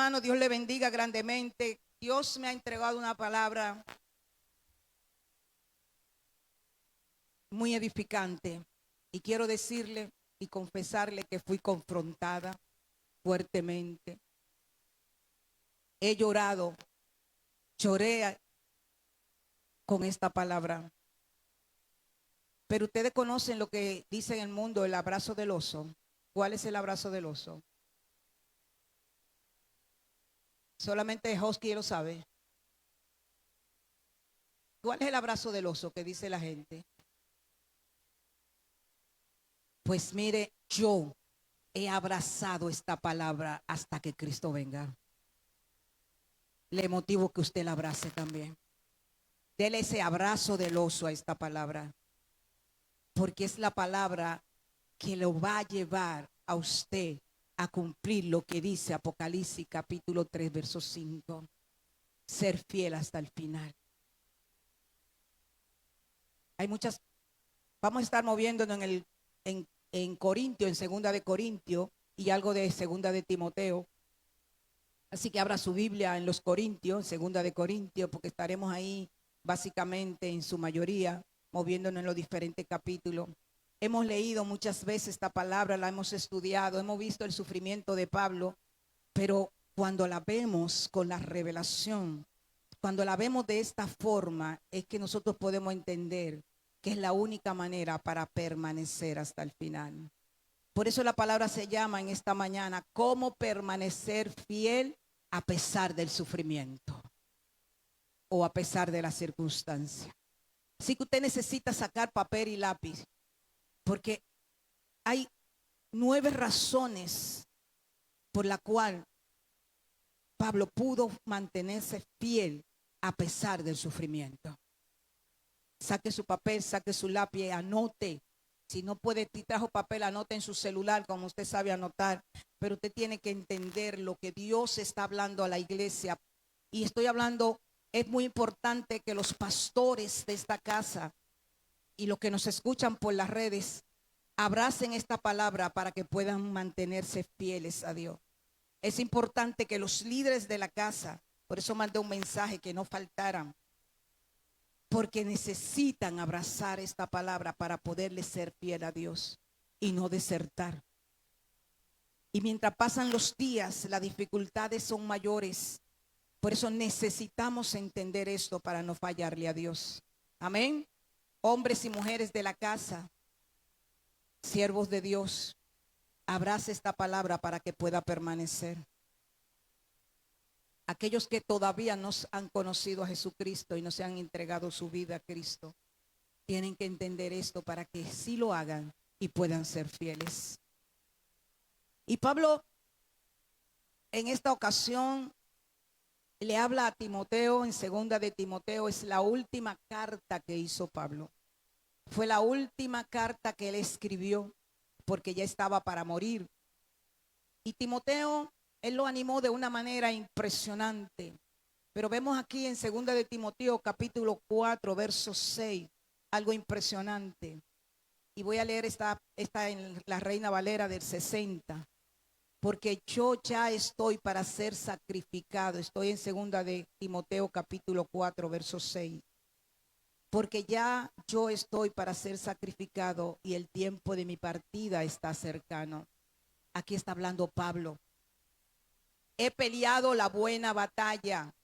hermano, Dios le bendiga grandemente. Dios me ha entregado una palabra muy edificante y quiero decirle y confesarle que fui confrontada fuertemente. He llorado, lloré con esta palabra. Pero ustedes conocen lo que dice en el mundo el abrazo del oso. ¿Cuál es el abrazo del oso? Solamente Husky lo sabe. ¿Cuál es el abrazo del oso que dice la gente? Pues mire, yo he abrazado esta palabra hasta que Cristo venga. Le motivo que usted la abrace también. Dele ese abrazo del oso a esta palabra, porque es la palabra que lo va a llevar a usted a cumplir lo que dice Apocalipsis capítulo 3, verso 5. Ser fiel hasta el final. Hay muchas, vamos a estar moviéndonos en Corintio, en segunda de Corintio y algo de segunda de Timoteo. Así que abra su Biblia en los Corintios, segunda de Corintios, porque estaremos ahí básicamente en su mayoría moviéndonos en los diferentes capítulos. Hemos leído muchas veces esta palabra, la hemos estudiado, hemos visto el sufrimiento de Pablo, pero cuando la vemos con la revelación, cuando la vemos de esta forma, es que nosotros podemos entender que es la única manera para permanecer hasta el final. Por eso la palabra se llama en esta mañana, cómo permanecer fiel a pesar del sufrimiento o a pesar de la circunstancia. Así que usted necesita sacar papel y lápiz, porque hay 9 razones por la cual Pablo pudo mantenerse fiel a pesar del sufrimiento. Saque su papel, saque su lápiz, anote. Si no puede, si trajo papel, anote en su celular, como usted sabe anotar. Pero usted tiene que entender lo que Dios está hablando a la iglesia. Y estoy hablando, es muy importante que los pastores de esta casa y los que nos escuchan por las redes abracen esta palabra para que puedan mantenerse fieles a Dios. Es importante que los líderes de la casa, por eso mandé un mensaje, que no faltaran, porque necesitan abrazar esta palabra para poderle ser fiel a Dios y no desertar. Y mientras pasan los días, las dificultades son mayores. Por eso necesitamos entender esto para no fallarle a Dios. Amén. Hombres y mujeres de la casa, siervos de Dios, abrace esta palabra para que pueda permanecer. Aquellos que todavía no han conocido a Jesucristo y no se han entregado su vida a Cristo, tienen que entender esto para que sí lo hagan y puedan ser fieles. Y Pablo en esta ocasión le habla a Timoteo en segunda de Timoteo. Es la última carta que hizo Pablo. Fue la última carta que él escribió porque ya estaba para morir. Y Timoteo, él lo animó de una manera impresionante. Pero vemos aquí en segunda de Timoteo capítulo 4, verso 6, algo impresionante. Y voy a leer esta en la Reina Valera del 60. Porque yo ya estoy para ser sacrificado. Estoy en segunda de Timoteo capítulo 4, verso 6. Porque ya yo estoy para ser sacrificado y el tiempo de mi partida está cercano. Aquí está hablando Pablo. He peleado la buena batalla,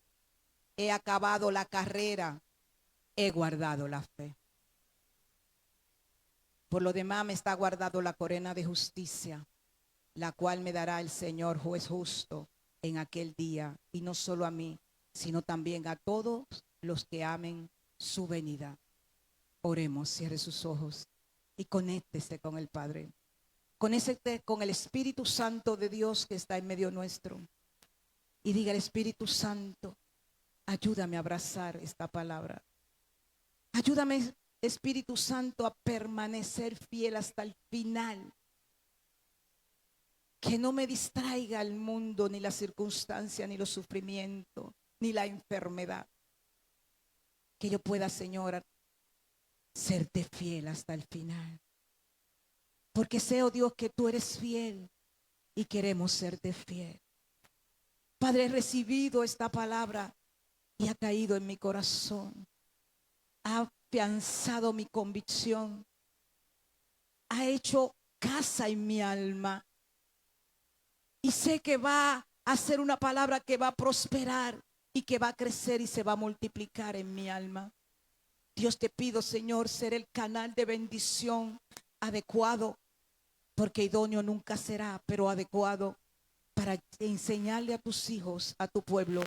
he acabado la carrera, he guardado la fe. Por lo demás me está guardado la corona de justicia, la cual me dará el Señor juez justo en aquel día, y no solo a mí, sino también a todos los que amen su venida. Oremos, cierre sus ojos y conéctese con el Padre. Conéctese con el Espíritu Santo de Dios que está en medio nuestro. Y diga al Espíritu Santo, ayúdame a abrazar esta palabra. Ayúdame, Espíritu Santo, a permanecer fiel hasta el final. Que no me distraiga el mundo, ni la circunstancia, ni los sufrimientos, ni la enfermedad. Que yo pueda, Señor, serte fiel hasta el final. Porque sé, oh Dios, que tú eres fiel y queremos serte fiel. Padre, he recibido esta palabra y ha caído en mi corazón. Ha afianzado mi convicción. Ha hecho casa en mi alma. Y sé que va a ser una palabra que va a prosperar y que va a crecer y se va a multiplicar en mi alma. Dios, te pido, Señor, ser el canal de bendición adecuado, porque idóneo nunca será, pero adecuado para enseñarle a tus hijos, a tu pueblo,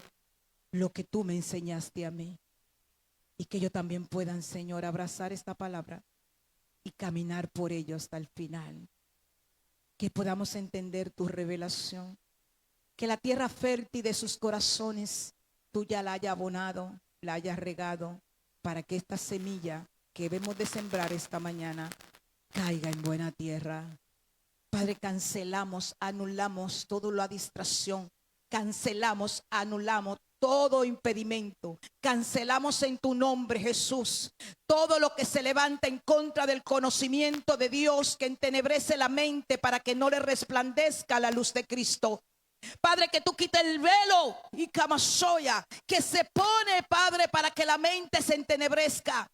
lo que tú me enseñaste a mí. Y que yo también puedan, Señor, abrazar esta palabra y caminar por ello hasta el final. Que podamos entender tu revelación. Que la tierra fértil de sus corazones tú ya la hayas abonado, la hayas regado, para que esta semilla que debemos de sembrar esta mañana caiga en buena tierra. Padre, cancelamos, anulamos toda la distracción, cancelamos, anulamos todo impedimento, cancelamos en tu nombre, Jesús, todo lo que se levanta en contra del conocimiento de Dios, que entenebrece la mente para que no le resplandezca la luz de Cristo. Padre, que tú quites el velo y camasoya que se pone, Padre, para que la mente se entenebrezca.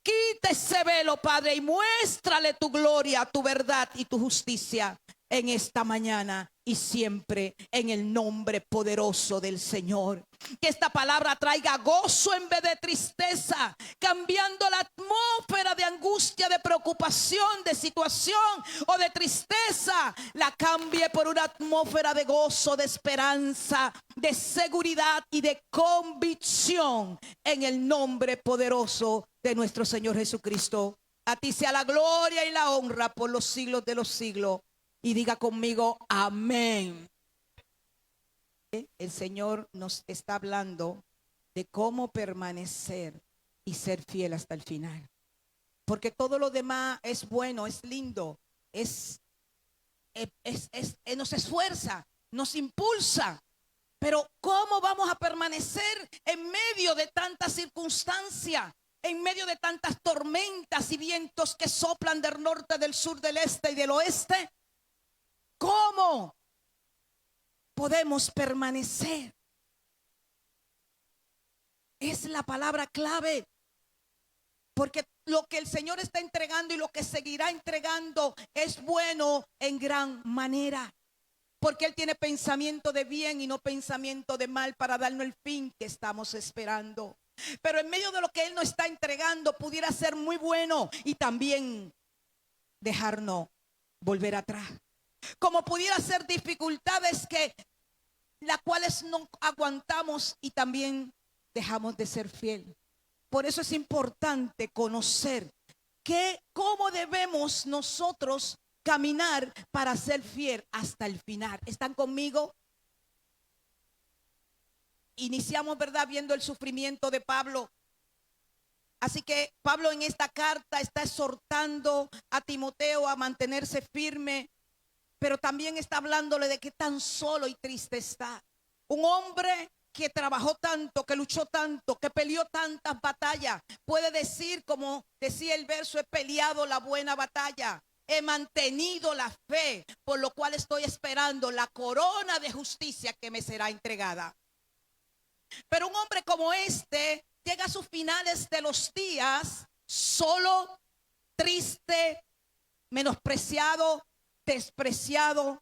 Quita ese velo, Padre, y muéstrale tu gloria, tu verdad y tu justicia en esta mañana y siempre, en el nombre poderoso del Señor. Que esta palabra traiga gozo en vez de tristeza, cambiando la atmósfera de angustia, de preocupación, de situación o de tristeza, la cambie por una atmósfera de gozo, de esperanza, de seguridad y de convicción en el nombre poderoso de nuestro Señor Jesucristo. A ti sea la gloria y la honra por los siglos de los siglos. Y diga conmigo, amén. El Señor nos está hablando de cómo permanecer y ser fiel hasta el final. Porque todo lo demás es bueno, es lindo, nos esfuerza, nos impulsa. Pero ¿cómo vamos a permanecer en medio de tantas circunstancias? En medio de tantas tormentas y vientos que soplan del norte, del sur, del este y del oeste. ¿Cómo podemos permanecer? Es la palabra clave. Porque lo que el Señor está entregando y lo que seguirá entregando es bueno en gran manera. Porque Él tiene pensamiento de bien y no pensamiento de mal para darnos el fin que estamos esperando. Pero en medio de lo que Él nos está entregando pudiera ser muy bueno y también dejarnos volver atrás. Como pudiera ser dificultades las cuales no aguantamos y también dejamos de ser fiel. Por eso es importante conocer cómo debemos nosotros caminar para ser fiel hasta el final. ¿Están conmigo? Iniciamos, ¿verdad?, viendo el sufrimiento de Pablo. Así que Pablo en esta carta está exhortando a Timoteo a mantenerse firme, pero también está hablándole de que tan solo y triste está. Un hombre que trabajó tanto, que luchó tanto, que peleó tantas batallas, puede decir, como decía el verso, he peleado la buena batalla, he mantenido la fe, por lo cual estoy esperando la corona de justicia que me será entregada. Pero un hombre como este llega a sus finales de los días solo, triste, menospreciado, despreciado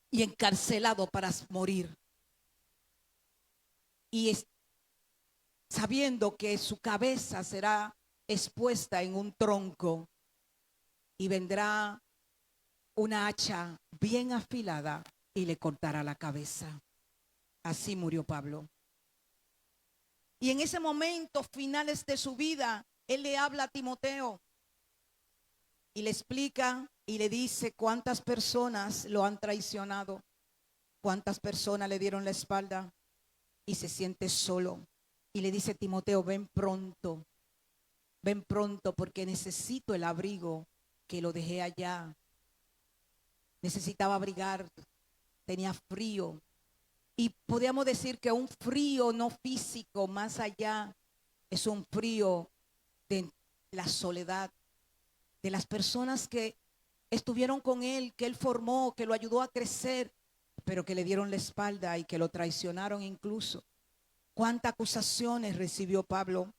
y encarcelado para morir. Y sabiendo que su cabeza será expuesta en un tronco y vendrá una hacha bien afilada y le cortará la cabeza. Así murió Pablo. Y en ese momento, finales de su vida, él le habla a Timoteo y le explica y le dice cuántas personas lo han traicionado, cuántas personas le dieron la espalda, y se siente solo. Y le dice, Timoteo, ven pronto porque necesito el abrigo que lo dejé allá. Necesitaba abrigar, tenía frío. Y podríamos decir que un frío no físico, más allá, es un frío de la soledad, de las personas que estuvieron con él, que él formó, que lo ayudó a crecer, pero que le dieron la espalda y que lo traicionaron incluso. ¿Cuántas acusaciones recibió Pablo?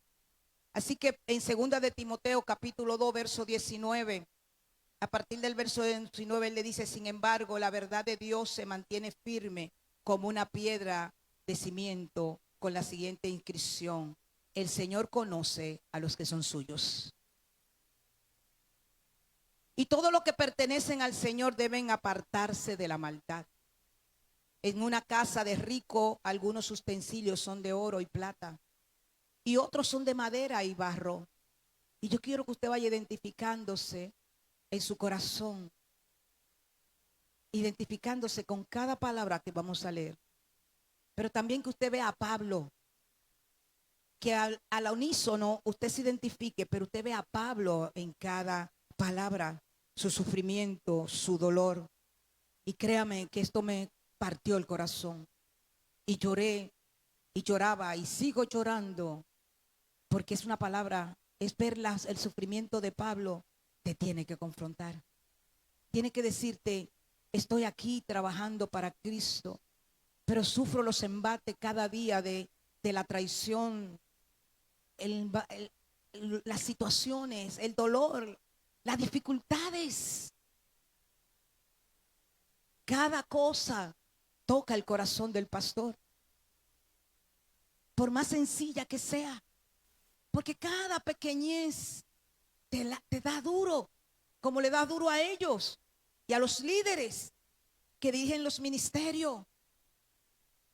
Así que en segunda de Timoteo capítulo 2 verso 19, a partir del verso 19 él le dice: sin embargo, la verdad de Dios se mantiene firme como una piedra de cimiento, con la siguiente inscripción: el Señor conoce a los que son suyos. Y todo lo que pertenecen al Señor deben apartarse de la maldad. En una casa de rico, algunos utensilios son de oro y plata, y otros son de madera y barro. Y yo quiero que usted vaya identificándose en su corazón, identificándose con cada palabra que vamos a leer. Pero también que usted vea a Pablo, que al unísono usted se identifique, pero usted vea a Pablo en cada palabra, su sufrimiento, su dolor. Y créame que esto me partió el corazón. Y lloré, y lloraba, y sigo llorando, porque es una palabra, es ver el sufrimiento de Pablo. Te tiene que confrontar. Tiene que decirte: estoy aquí trabajando para Cristo, pero sufro los embates cada día de la traición, las situaciones, el dolor, las dificultades. Cada cosa toca el corazón del pastor, por más sencilla que sea, porque cada pequeñez te da duro, como le da duro a ellos y a los líderes que dirigen los ministerios.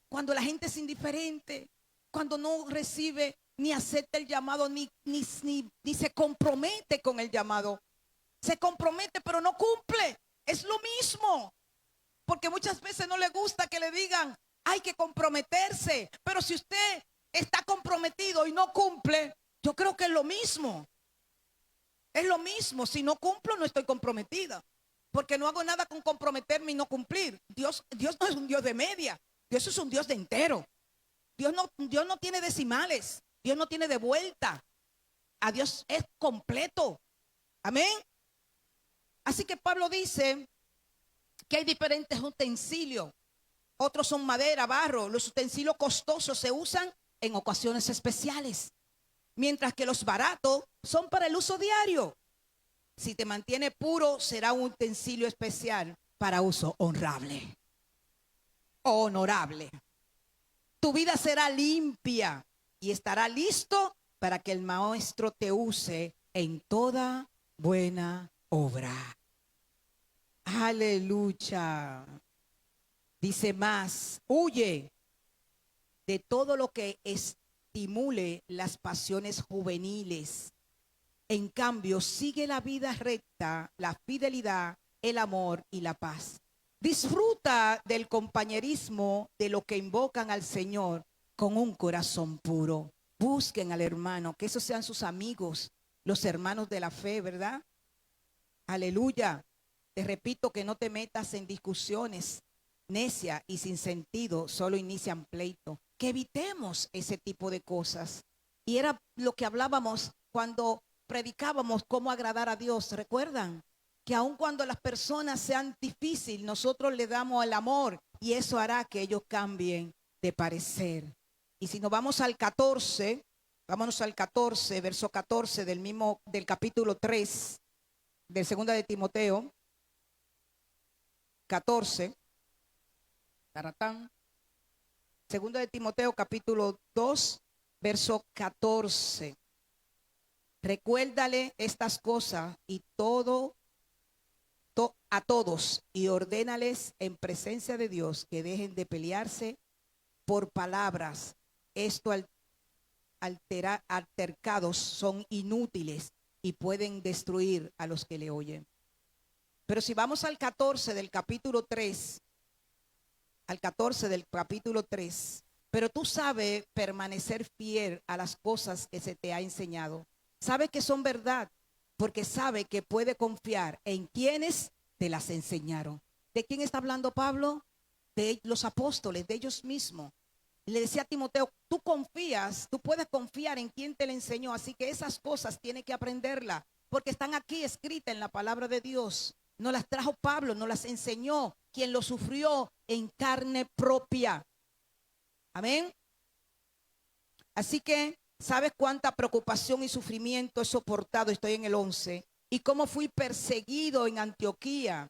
Cuando la gente es indiferente, cuando no recibe ni acepta el llamado, ni se compromete con el llamado. Se compromete pero no cumple. Es lo mismo. Porque muchas veces no le gusta que le digan: hay que comprometerse. Pero si usted está comprometido y no cumple, yo creo que es lo mismo. Es lo mismo. Si no cumplo, no estoy comprometida. Porque no hago nada con comprometerme y no cumplir. Dios no es un Dios de media. Dios es un Dios de entero. Dios no tiene decimales. Dios no tiene de vuelta. A Dios es completo. Amén. Así que Pablo dice que hay diferentes utensilios. Otros son madera, barro. Los utensilios costosos se usan en ocasiones especiales, mientras que los baratos son para el uso diario. Si te mantiene puro, será un utensilio especial para uso honrable, honorable. Tu vida será limpia y estará listo para que el maestro te use en toda buena obra. Aleluya. Dice más: huye de todo lo que estimule las pasiones juveniles. En cambio, sigue la vida recta, la fidelidad, el amor y la paz. Disfruta del compañerismo de lo que invocan al Señor con un corazón puro. Busquen al hermano, que esos sean sus amigos, los hermanos de la fe, ¿verdad? Aleluya. Te repito que no te metas en discusiones necias y sin sentido, solo inician pleito. Que evitemos ese tipo de cosas. Y era lo que hablábamos cuando predicábamos cómo agradar a Dios. ¿Recuerdan? Que aun cuando las personas sean difíciles, nosotros le damos el amor y eso hará que ellos cambien de parecer. Y si nos vamos al 14, vámonos al 14, verso 14 del capítulo 3 del segunda de Timoteo, 14. Taratán. Segunda de Timoteo capítulo 2, verso 14. Recuérdale estas cosas y a todos, y ordénales en presencia de Dios que dejen de pelearse por palabras. Esto altercados son inútiles y pueden destruir a los que le oyen. Pero si vamos al 14 del capítulo 3, al 14 del capítulo 3, pero tú sabes permanecer fiel a las cosas que se te ha enseñado. Sabe que son verdad, porque sabe que puede confiar en quienes te las enseñaron. ¿De quién está hablando Pablo? De los apóstoles, de ellos mismos. Le decía a Timoteo: tú confías, tú puedes confiar en quien te le enseñó, así que esas cosas tienes que aprenderlas, porque están aquí escritas en la palabra de Dios. No las trajo Pablo, no las enseñó. quien lo sufrió en carne propia. Amén. Así que, ¿sabes cuánta preocupación y sufrimiento he soportado? Estoy en el 11. Y cómo fui perseguido en Antioquía,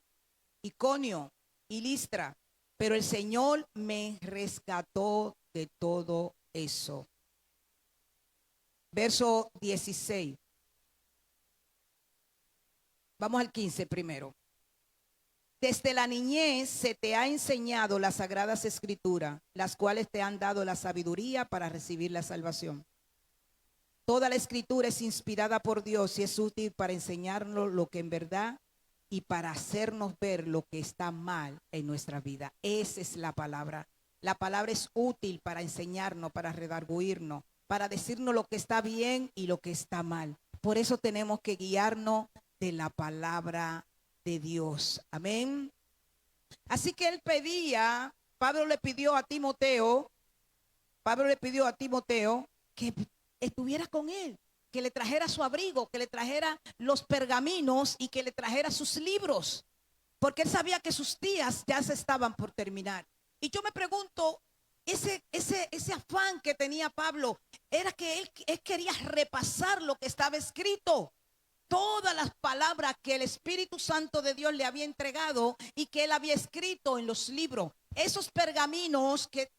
Iconio y Listra. Pero el Señor me rescató de todo eso. Verso 16. Vamos al 15 primero. Desde la niñez se te ha enseñado las sagradas escrituras, las cuales te han dado la sabiduría para recibir la salvación. Toda la escritura es inspirada por Dios y es útil para enseñarnos lo que en verdad y para hacernos ver lo que está mal en nuestra vida. Esa es la palabra. La palabra es útil para enseñarnos, para redarguirnos, para decirnos lo que está bien y lo que está mal. Por eso tenemos que guiarnos de la palabra de Dios. Amén. Así que él pedía, Pablo le pidió a Timoteo que estuviera con él, que le trajera su abrigo, que le trajera los pergaminos y que le trajera sus libros, porque él sabía que sus días ya se estaban por terminar. Y yo me pregunto, ese afán que tenía Pablo era que él quería repasar lo que estaba escrito. Todas las palabras que el Espíritu Santo de Dios le había entregado y que él había escrito en los libros. Esos pergaminos que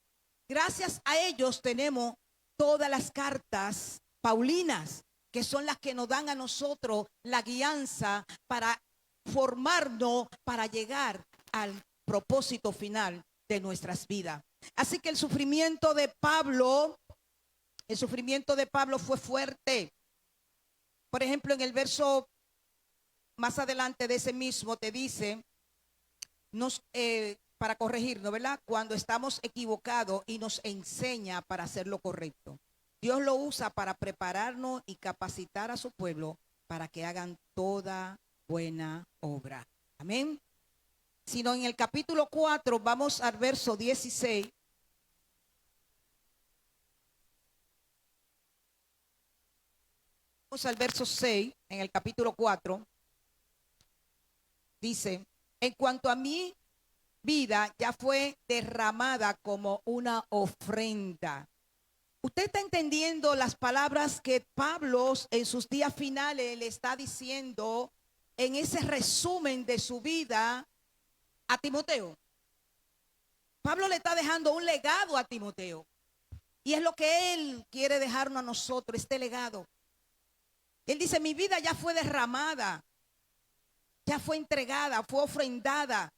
gracias a ellos tenemos todas las cartas paulinas, que son las que nos dan a nosotros la guianza para formarnos, para llegar al propósito final de nuestras vidas. Así que el sufrimiento de Pablo fue fuerte. Por ejemplo, en el verso más adelante de ese mismo te dice, para corregirnos, ¿verdad? Cuando estamos equivocados y nos enseña para hacer lo correcto. Dios lo usa para prepararnos y capacitar a su pueblo para que hagan toda buena obra. Amén. Sino en el capítulo 4, vamos al verso 16. Vamos al verso 6, en el capítulo 4, dice, en cuanto a mi vida ya fue derramada como una ofrenda. Usted está entendiendo las palabras que Pablo en sus días finales le está diciendo en ese resumen de su vida a Timoteo. Pablo le está dejando un legado a Timoteo y es lo que él quiere dejarnos a nosotros, este legado. Él dice, mi vida ya fue derramada, ya fue entregada, fue ofrendada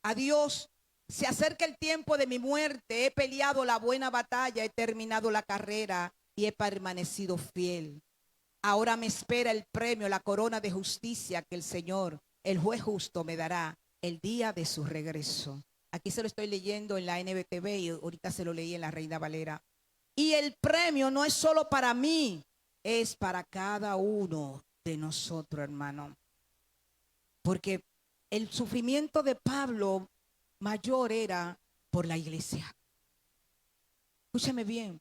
a Dios. Se acerca el tiempo de mi muerte, he peleado la buena batalla, he terminado la carrera y he permanecido fiel. Ahora me espera el premio, la corona de justicia que el Señor, el juez justo, me dará el día de su regreso. Aquí se lo estoy leyendo en la NBTV y ahorita se lo leí en la Reina Valera. Y el premio no es solo para mí, es para cada uno de nosotros, hermano. Porque el sufrimiento de Pablo mayor era por la iglesia. Escúchame bien.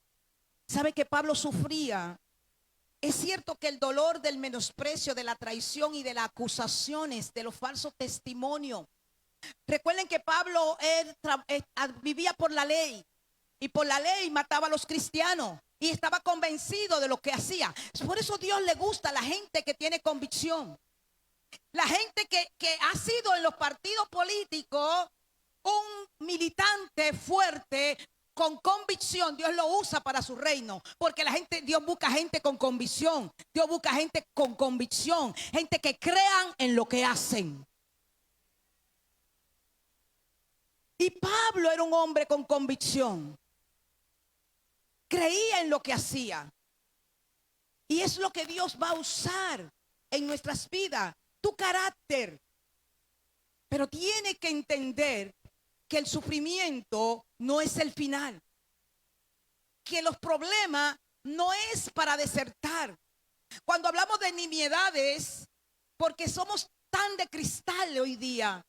¿Sabe que Pablo sufría? Es cierto que el dolor del menosprecio, de la traición y de las acusaciones, de los falsos testimonios. Recuerden que Pablo vivía por la ley y por la ley mataba a los cristianos y estaba convencido de lo que hacía. Por eso Dios le gusta a la gente que tiene convicción. La gente que ha sido en los partidos políticos un militante fuerte con convicción. Dios lo usa para su reino, porque Dios busca gente con convicción. Dios busca gente con convicción, gente que crean en lo que hacen. Y Pablo era un hombre con convicción. Creía en lo que hacía. Y es lo que Dios va a usar en nuestras vidas. Tu carácter. Pero tiene que entender que el sufrimiento no es el final. Que los problemas no es para desertar. Cuando hablamos de nimiedades, porque somos tan de cristal hoy día.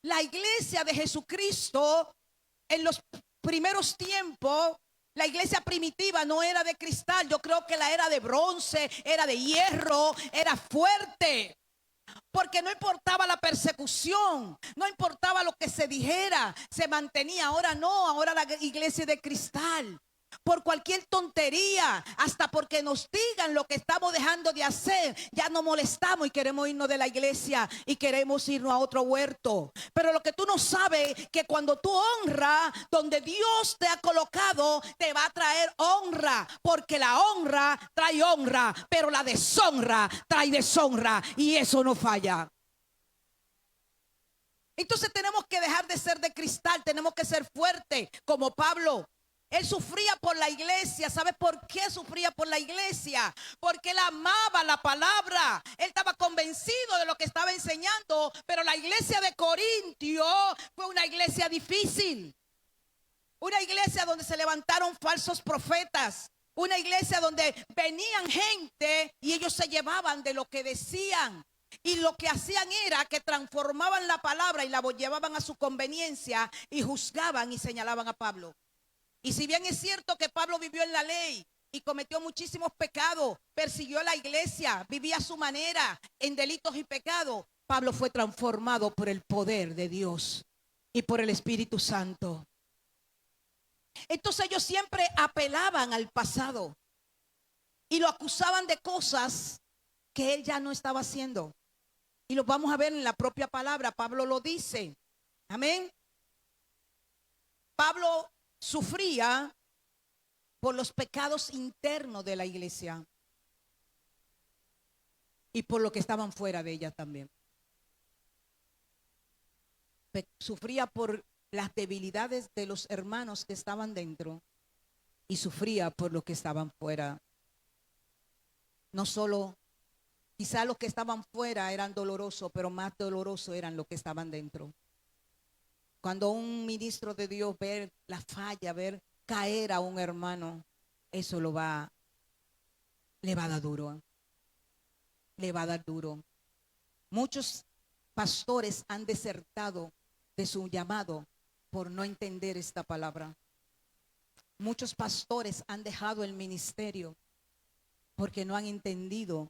La iglesia de Jesucristo en los primeros tiempos, la iglesia primitiva no era de cristal. Yo creo que la era de bronce, era de hierro, era fuerte. Porque no importaba la persecución, no importaba lo que se dijera, se mantenía. Ahora no, ahora la iglesia de cristal. Por cualquier tontería, hasta porque nos digan lo que estamos dejando de hacer, ya no molestamos y queremos irnos de la iglesia y queremos irnos a otro huerto. Pero lo que tú no sabes, que cuando tú honras donde Dios te ha colocado, te va a traer honra, porque la honra trae honra, pero la deshonra trae deshonra, y eso no falla. Entonces tenemos que dejar de ser de cristal, tenemos que ser fuertes como Pablo. Él sufría por la iglesia. ¿Sabes por qué sufría por la iglesia? Porque él amaba la palabra. Él estaba convencido de lo que estaba enseñando. Pero la iglesia de Corintio fue una iglesia difícil. Una iglesia donde se levantaron falsos profetas. Una iglesia donde venían gente y ellos se llevaban de lo que decían. Y lo que hacían era que transformaban la palabra y la llevaban a su conveniencia y juzgaban y señalaban a Pablo. Y si bien es cierto que Pablo vivió en la ley y cometió muchísimos pecados, persiguió a la iglesia, vivía a su manera en delitos y pecados, Pablo fue transformado por el poder de Dios y por el Espíritu Santo. Entonces ellos siempre apelaban al pasado y lo acusaban de cosas que él ya no estaba haciendo. Y lo vamos a ver en la propia palabra. Pablo lo dice. Amén. Pablo sufría por los pecados internos de la iglesia y por lo que estaban fuera de ella también. Sufría por las debilidades de los hermanos que estaban dentro y sufría por los que estaban fuera. No solo, quizá los que estaban fuera eran dolorosos, pero más dolorosos eran los que estaban dentro. Cuando un ministro de Dios ve la falla, ver caer a un hermano, eso le va a dar duro. Le va a dar duro. Muchos pastores han desertado de su llamado por no entender esta palabra. Muchos pastores han dejado el ministerio porque no han entendido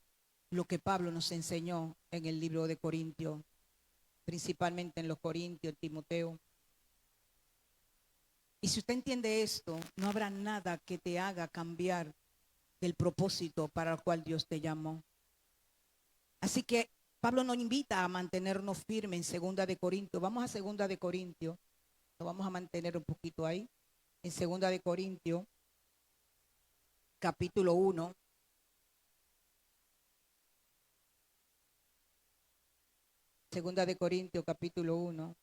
lo que Pablo nos enseñó en el libro de Corintios, principalmente en los Corintios, Timoteo. Y si usted entiende esto, no habrá nada que te haga cambiar del propósito para el cual Dios te llamó. Así que Pablo nos invita a mantenernos firmes en 2 de Corintios. Vamos a 2 de Corintios. Nos vamos a mantener un poquito ahí. En 2 de Corintios, capítulo 1. Segunda de Corintios, capítulo 1.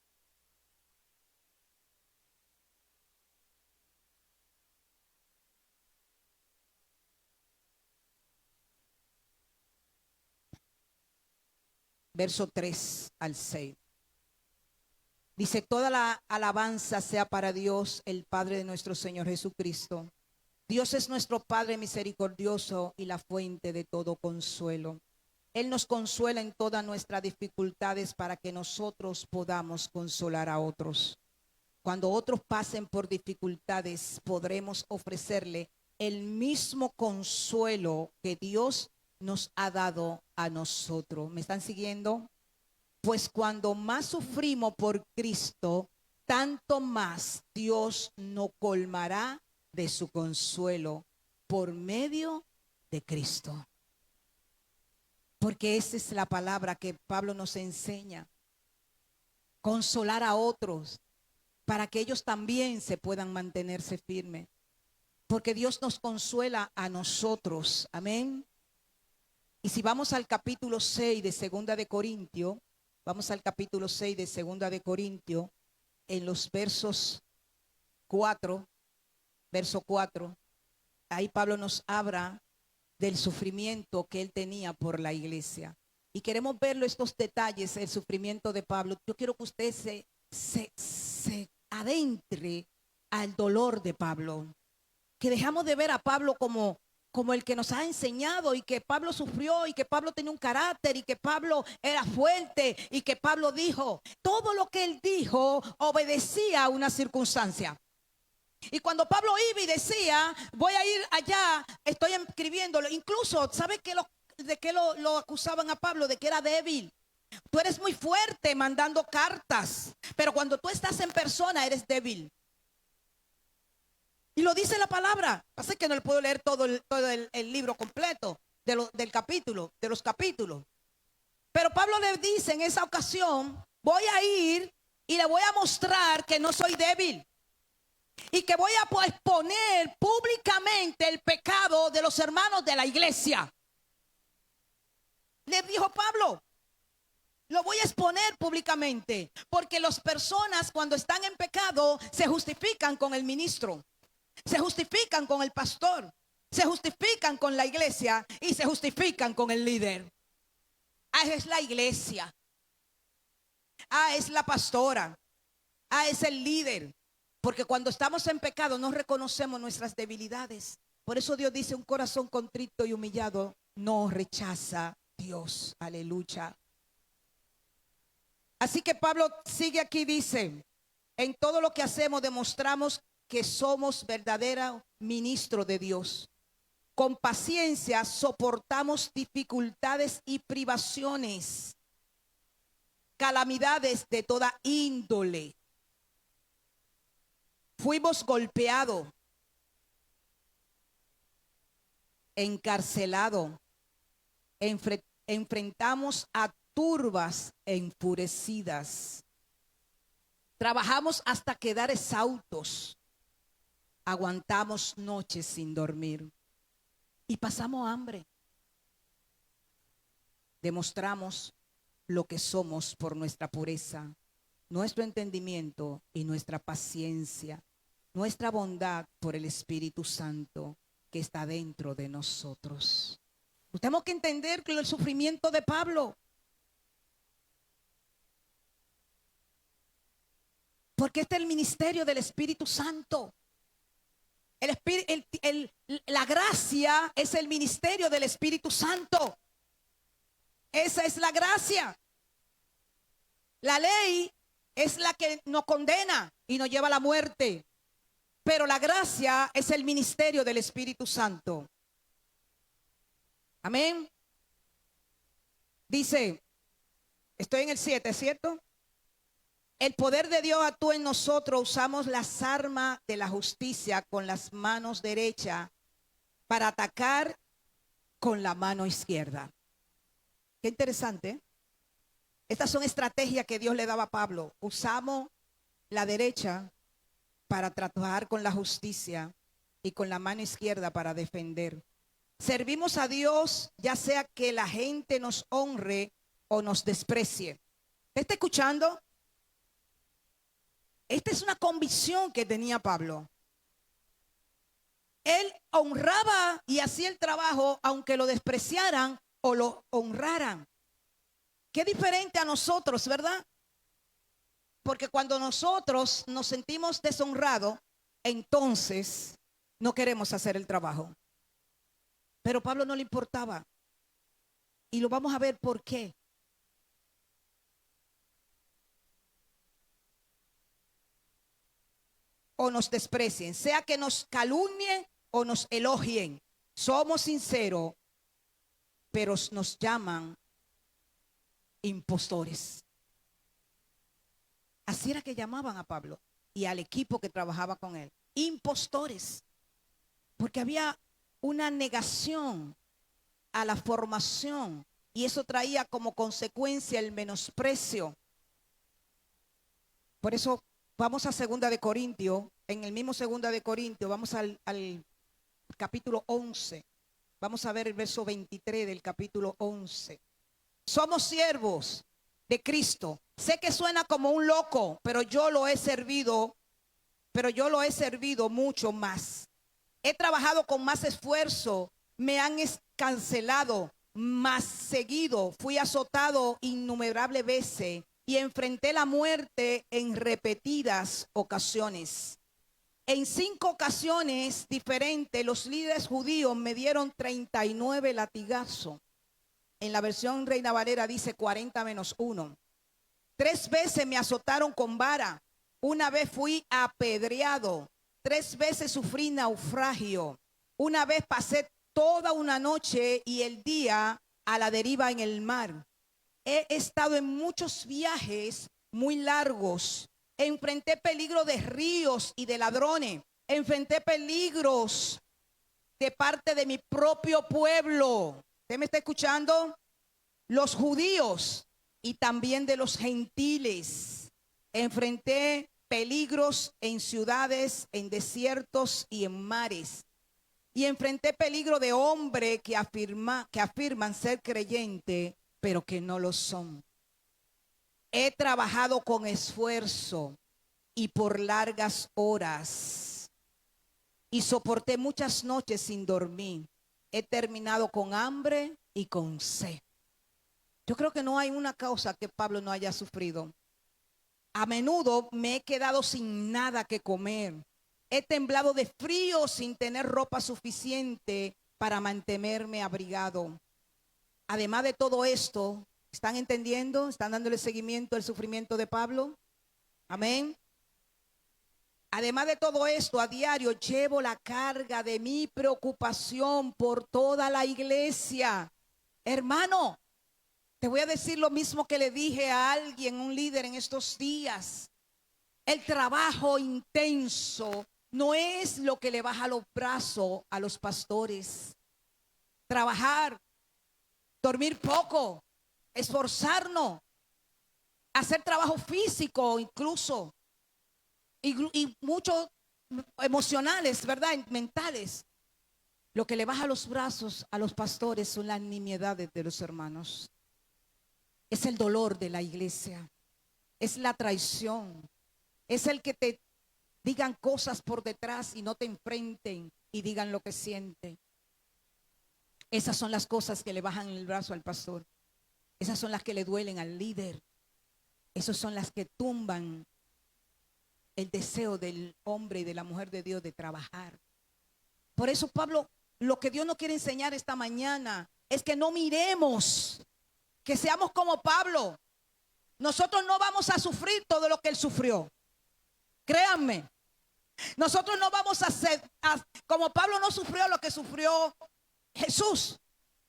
Verso 3 al 6. Dice: toda la alabanza sea para Dios, el Padre de nuestro Señor Jesucristo. Dios es nuestro Padre misericordioso y la fuente de todo consuelo. Él nos consuela en todas nuestras dificultades para que nosotros podamos consolar a otros. Cuando otros pasen por dificultades, podremos ofrecerle el mismo consuelo que Dios nos ha dado a nosotros. ¿Me están siguiendo? Pues cuando más sufrimos por Cristo, tanto más Dios nos colmará de su consuelo por medio de Cristo. Porque esa es la palabra que Pablo nos enseña. Consolar a otros para que ellos también se puedan mantenerse firmes. Porque Dios nos consuela a nosotros. Amén. Y si vamos al capítulo 6 de 2 de Corintios, vamos al capítulo 6 de 2 de Corintios, en los versos 4, verso 4, ahí Pablo nos habla del sufrimiento que él tenía por la iglesia. Y queremos verlo, estos detalles, el sufrimiento de Pablo. Yo quiero que usted se adentre al dolor de Pablo. Que dejamos de ver a Pablo como el que nos ha enseñado, y que Pablo sufrió, y que Pablo tenía un carácter, y que Pablo era fuerte, y que Pablo dijo, todo lo que él dijo obedecía a una circunstancia. Y cuando Pablo iba y decía, voy a ir allá, estoy escribiéndolo, incluso, ¿sabe de qué lo acusaban a Pablo? De que era débil. Tú eres muy fuerte mandando cartas, pero cuando tú estás en persona eres débil. Y lo dice la palabra. Pasa que no le puedo leer todo el libro completo del capítulo, de los capítulos. Pero Pablo le dice en esa ocasión, voy a ir y le voy a mostrar que no soy débil. Y que voy a exponer públicamente el pecado de los hermanos de la iglesia. Le dijo Pablo, lo voy a exponer públicamente. Porque las personas cuando están en pecado se justifican con el ministro. Se justifican con el pastor. Se justifican con la iglesia. Y se justifican con el líder. Ah, es la iglesia. Ah, es la pastora. Ah, es el líder. Porque cuando estamos en pecado no reconocemos nuestras debilidades. Por eso Dios dice, un corazón contrito y humillado no rechaza Dios. Aleluya. Así que Pablo sigue aquí, dice, en todo lo que hacemos demostramos que somos verdaderos ministros de Dios. Con paciencia soportamos dificultades y privaciones, calamidades de toda índole. Fuimos golpeados, encarcelados, enfrentamos a turbas enfurecidas. Trabajamos hasta quedar exhaustos. Aguantamos noches sin dormir. Y pasamos hambre. Demostramos lo que somos por nuestra pureza, nuestro entendimiento y nuestra paciencia, nuestra bondad por el Espíritu Santo que está dentro de nosotros. Tenemos que entender que el sufrimiento de Pablo, porque este es el ministerio del Espíritu Santo. La gracia es el ministerio del Espíritu Santo. Esa es la gracia. La ley es la que nos condena y nos lleva a la muerte. Pero la gracia es el ministerio del Espíritu Santo. Amén. Dice, estoy en el 7, ¿cierto? El poder de Dios actúa en nosotros. Usamos las armas de la justicia con las manos derechas para atacar con la mano izquierda. Qué interesante. Estas son estrategias que Dios le daba a Pablo. Usamos la derecha para trabajar con la justicia y con la mano izquierda para defender. Servimos a Dios ya sea que la gente nos honre o nos desprecie. ¿Está escuchando? Esta es una convicción que tenía Pablo. Él honraba y hacía el trabajo aunque lo despreciaran o lo honraran. Qué diferente a nosotros, ¿verdad? Porque cuando nosotros nos sentimos deshonrados, entonces no queremos hacer el trabajo. Pero a Pablo no le importaba. Y lo vamos a ver por qué. O nos desprecien, sea que nos calumnien o nos elogien. Somos sinceros, pero nos llaman impostores. Así era que llamaban a Pablo y al equipo que trabajaba con él. Impostores. Porque había una negación a la formación y eso traía como consecuencia el menosprecio. Por eso vamos a 2 de Corintios, en el mismo 2 de Corintios, vamos al capítulo 11. Vamos a ver el verso 23 del capítulo 11. Somos siervos de Cristo. Sé que suena como un loco, pero yo lo he servido mucho más. He trabajado con más esfuerzo, me han cancelado más seguido, fui azotado innumerables veces y enfrenté la muerte en repetidas ocasiones. En 5 ocasiones diferentes, los líderes judíos me dieron 39 latigazos. En la versión Reina Valera dice 40-1. 3 veces me azotaron con vara. Una vez fui apedreado. 3 veces sufrí naufragio. Una vez pasé toda una noche y el día a la deriva en el mar. he estado en muchos viajes muy largos. Enfrenté peligro de ríos y de ladrones. Enfrenté peligros de parte de mi propio pueblo. ¿Usted me está escuchando? Los judíos y también de los gentiles. Enfrenté peligros en ciudades, en desiertos y en mares. Y enfrenté peligro de hombre que afirman ser creyente, pero que no lo son. He trabajado con esfuerzo y por largas horas. Y soporté muchas noches sin dormir. He terminado con hambre y con sed. Yo creo que no hay una causa que Pablo no haya sufrido. A menudo me he quedado sin nada que comer. He temblado de frío sin tener ropa suficiente para mantenerme abrigado. Además de todo esto, ¿están entendiendo? ¿Están dándole seguimiento al sufrimiento de Pablo? Amén. Además de todo esto, a diario llevo la carga de mi preocupación por toda la iglesia. Hermano, te voy a decir lo mismo que le dije a alguien, un líder en estos días. El trabajo intenso no es lo que le baja los brazos a los pastores. Trabajar, dormir poco, esforzarnos, hacer trabajo físico incluso, y muchos emocionales, ¿verdad? Mentales. Lo que le baja los brazos a los pastores son las nimiedades de los hermanos. Es el dolor de la iglesia. Es la traición. Es el que te digan cosas por detrás y no te enfrenten y digan lo que sienten. Esas son las cosas que le bajan el brazo al pastor. Esas son las que le duelen al líder. Esas son las que tumban el deseo del hombre y de la mujer de Dios de trabajar. Por eso, Pablo, lo que Dios nos quiere enseñar esta mañana es que no miremos, que seamos como Pablo. Nosotros no vamos a sufrir todo lo que él sufrió. Créanme. Nosotros no vamos a ser, como Pablo no sufrió lo que sufrió Jesús.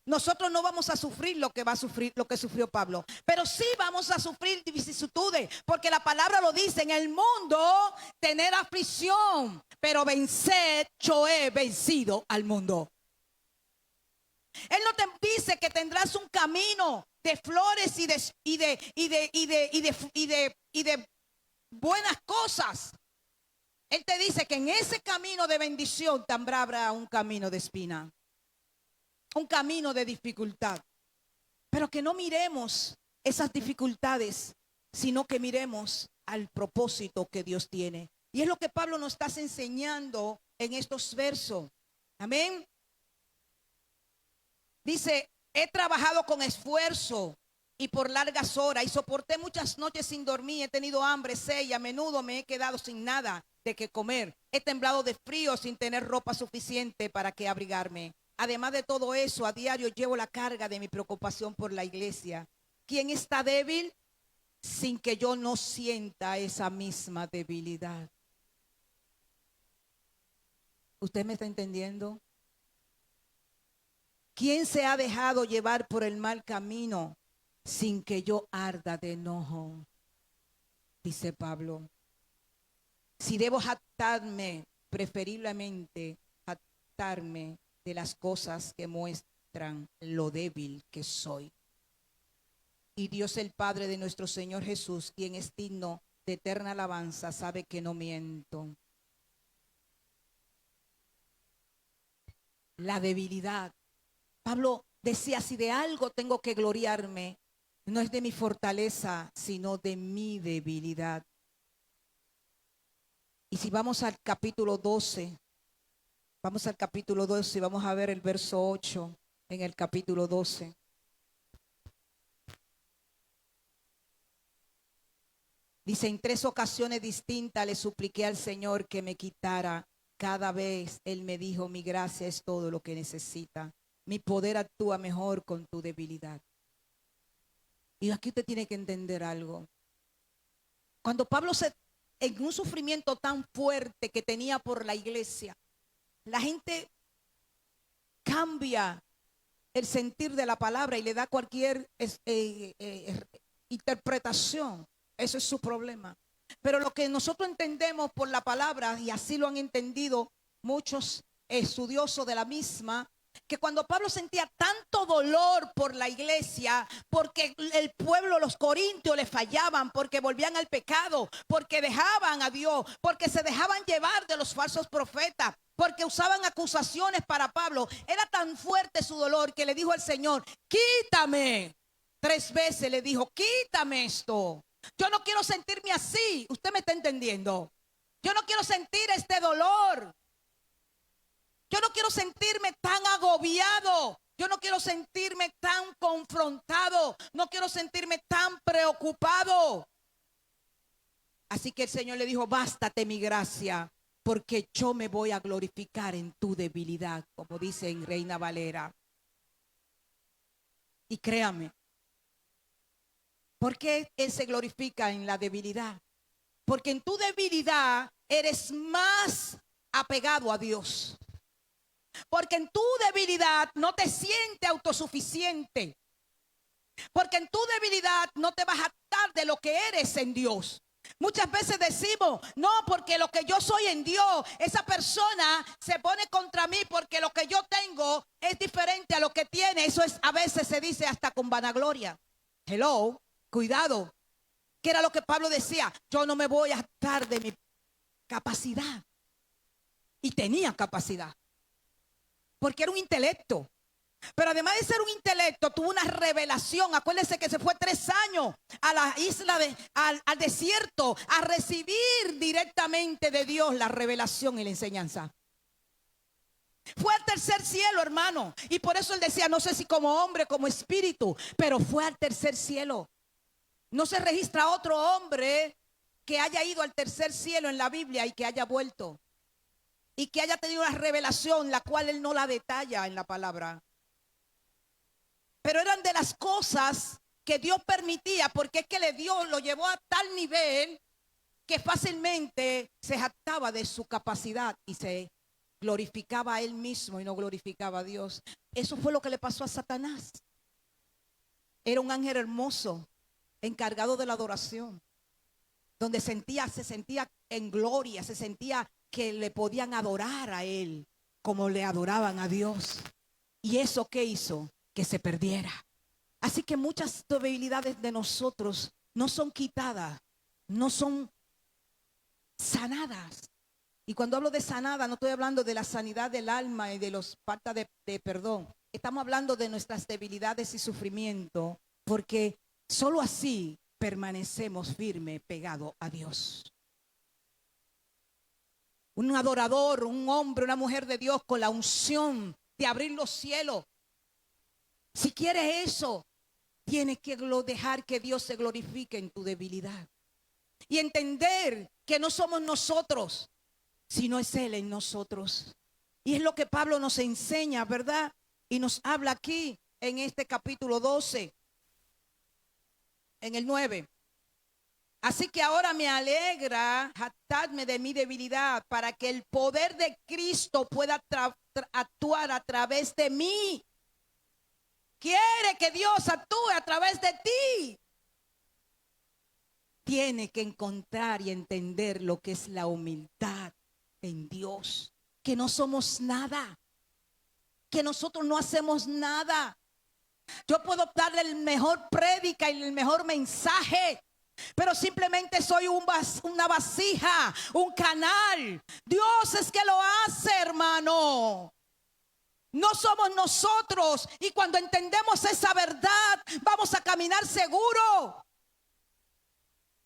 Nosotros no vamos a sufrir lo que va a sufrir, lo que sufrió Pablo. Pero sí vamos a sufrir vicisitudes, porque la palabra lo dice: en el mundo tener aflicción, pero vencer, yo he vencido al mundo. Él no te dice que tendrás un camino de flores y de buenas cosas. Él te dice que en ese camino de bendición también habrá un camino de espina, un camino de dificultad. Pero que no miremos esas dificultades, sino que miremos al propósito que Dios tiene. Y es lo que Pablo nos está enseñando en estos versos. Amén. Dice: he trabajado con esfuerzo y por largas horas, y soporté muchas noches sin dormir. He tenido hambre, sed, y a menudo me he quedado sin nada de qué comer. He temblado de frío sin tener ropa suficiente para que abrigarme. Además de todo eso, a diario llevo la carga de mi preocupación por la iglesia. ¿Quién está débil sin que yo no sienta esa misma debilidad? ¿Usted me está entendiendo? ¿Quién se ha dejado llevar por el mal camino sin que yo arda de enojo? Dice Pablo. Si debo jactarme, preferiblemente jactarme de las cosas que muestran lo débil que soy. Y Dios, el Padre de nuestro Señor Jesús, quien es digno de eterna alabanza, sabe que no miento. La debilidad. Pablo decía: si de algo tengo que gloriarme, no es de mi fortaleza, sino de mi debilidad. Y si vamos al capítulo 12, vamos al capítulo 12 y vamos a ver el verso 8 en el capítulo 12. Dice: en 3 ocasiones distintas le supliqué al Señor que me quitara. Cada vez Él me dijo: mi gracia es todo lo que necesita. Mi poder actúa mejor con tu debilidad. Y aquí usted tiene que entender algo. Cuando Pablo en un sufrimiento tan fuerte que tenía por la iglesia, la gente cambia el sentir de la palabra y le da cualquier interpretación. Eso es su problema. Pero lo que nosotros entendemos por la palabra, y así lo han entendido muchos estudiosos de la misma, que cuando Pablo sentía tanto dolor por la iglesia, porque el pueblo, los corintios le fallaban, porque volvían al pecado, porque dejaban a Dios, porque se dejaban llevar de los falsos profetas, porque usaban acusaciones para Pablo, era tan fuerte su dolor que le dijo al Señor: quítame. 3 veces le dijo: quítame esto. Yo no quiero sentirme así. Usted me está entendiendo. Yo no quiero sentir este dolor. Yo no quiero sentirme tan agobiado. Yo no quiero sentirme tan confrontado. No quiero sentirme tan preocupado. Así que el Señor le dijo: bástate mi gracia, porque yo me voy a glorificar en tu debilidad, como dice en Reina Valera. Y créame, ¿por qué Él se glorifica en la debilidad? Porque en tu debilidad eres más apegado a Dios. Porque en tu debilidad no te sientes autosuficiente. Porque en tu debilidad no te vas a jactar de lo que eres en Dios. Muchas veces decimos: no, porque lo que yo soy en Dios, esa persona se pone contra mí porque lo que yo tengo es diferente a lo que tiene. Eso es, a veces se dice hasta con vanagloria. Hello, cuidado. ¿Qué era lo que Pablo decía? Yo no me voy a jactar de mi capacidad. Y tenía capacidad, porque era un intelecto. Pero además de ser un intelecto, tuvo una revelación. Acuérdense que se fue 3 años a la isla, al desierto, a recibir directamente de Dios la revelación y la enseñanza. Fue al tercer cielo, hermano. Y por eso él decía: no sé si como hombre, como espíritu, pero fue al tercer cielo. No se registra otro hombre que haya ido al tercer cielo en la Biblia y que haya vuelto. Y que haya tenido una revelación, la cual él no la detalla en la palabra. Pero eran de las cosas que Dios permitía, porque es que lo llevó a tal nivel que fácilmente se jactaba de su capacidad y se glorificaba a él mismo y no glorificaba a Dios. Eso fue lo que le pasó a Satanás. Era un ángel hermoso, encargado de la adoración, donde se sentía en gloria, se sentía que le podían adorar a él como le adoraban a Dios. ¿Y eso qué hizo? Que se perdiera. Así que muchas debilidades de nosotros no son quitadas, no son sanadas. Y cuando hablo de sanada, no estoy hablando de la sanidad del alma y de los falta de perdón. Estamos hablando de nuestras debilidades y sufrimiento, porque solo así permanecemos firmes, pegados a Dios. Un adorador, un hombre, una mujer de Dios con la unción de abrir los cielos. Si quieres eso, tienes que dejar que Dios se glorifique en tu debilidad. Y entender que no somos nosotros, sino es Él en nosotros. Y es lo que Pablo nos enseña, ¿verdad? Y nos habla aquí en este capítulo 12, en el 9. Así que ahora me alegra jactarme de mi debilidad, para que el poder de Cristo pueda actuar a través de mí. Quiere que Dios actúe a través de ti. Tiene que encontrar y entender lo que es la humildad en Dios. Que no somos nada. Que nosotros no hacemos nada. Yo puedo darle el mejor prédica y el mejor mensaje, pero simplemente soy una vasija, un canal. Dios es que lo hace, hermano. No somos nosotros. Y cuando entendemos esa verdad, vamos a caminar seguro.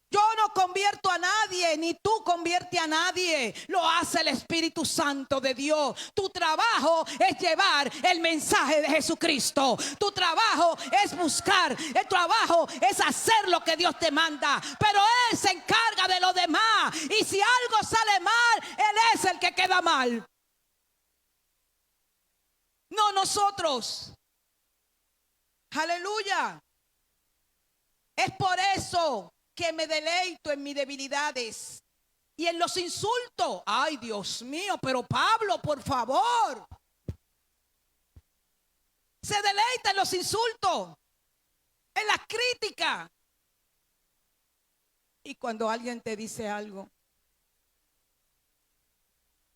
Yo no convierto a nadie, ni tú conviertes a nadie. Lo hace el Espíritu Santo de Dios. Tu trabajo es llevar el mensaje de Jesucristo. Tu trabajo es buscar. El trabajo es hacer lo que Dios te manda. Pero Él se encarga de lo demás. Y si algo sale mal, Él es el que queda mal. No nosotros. Aleluya. Es por eso que me deleito en mis debilidades y en los insultos. Ay, Dios mío, pero Pablo, por favor. Se deleita en los insultos, en las críticas. Y cuando alguien te dice algo,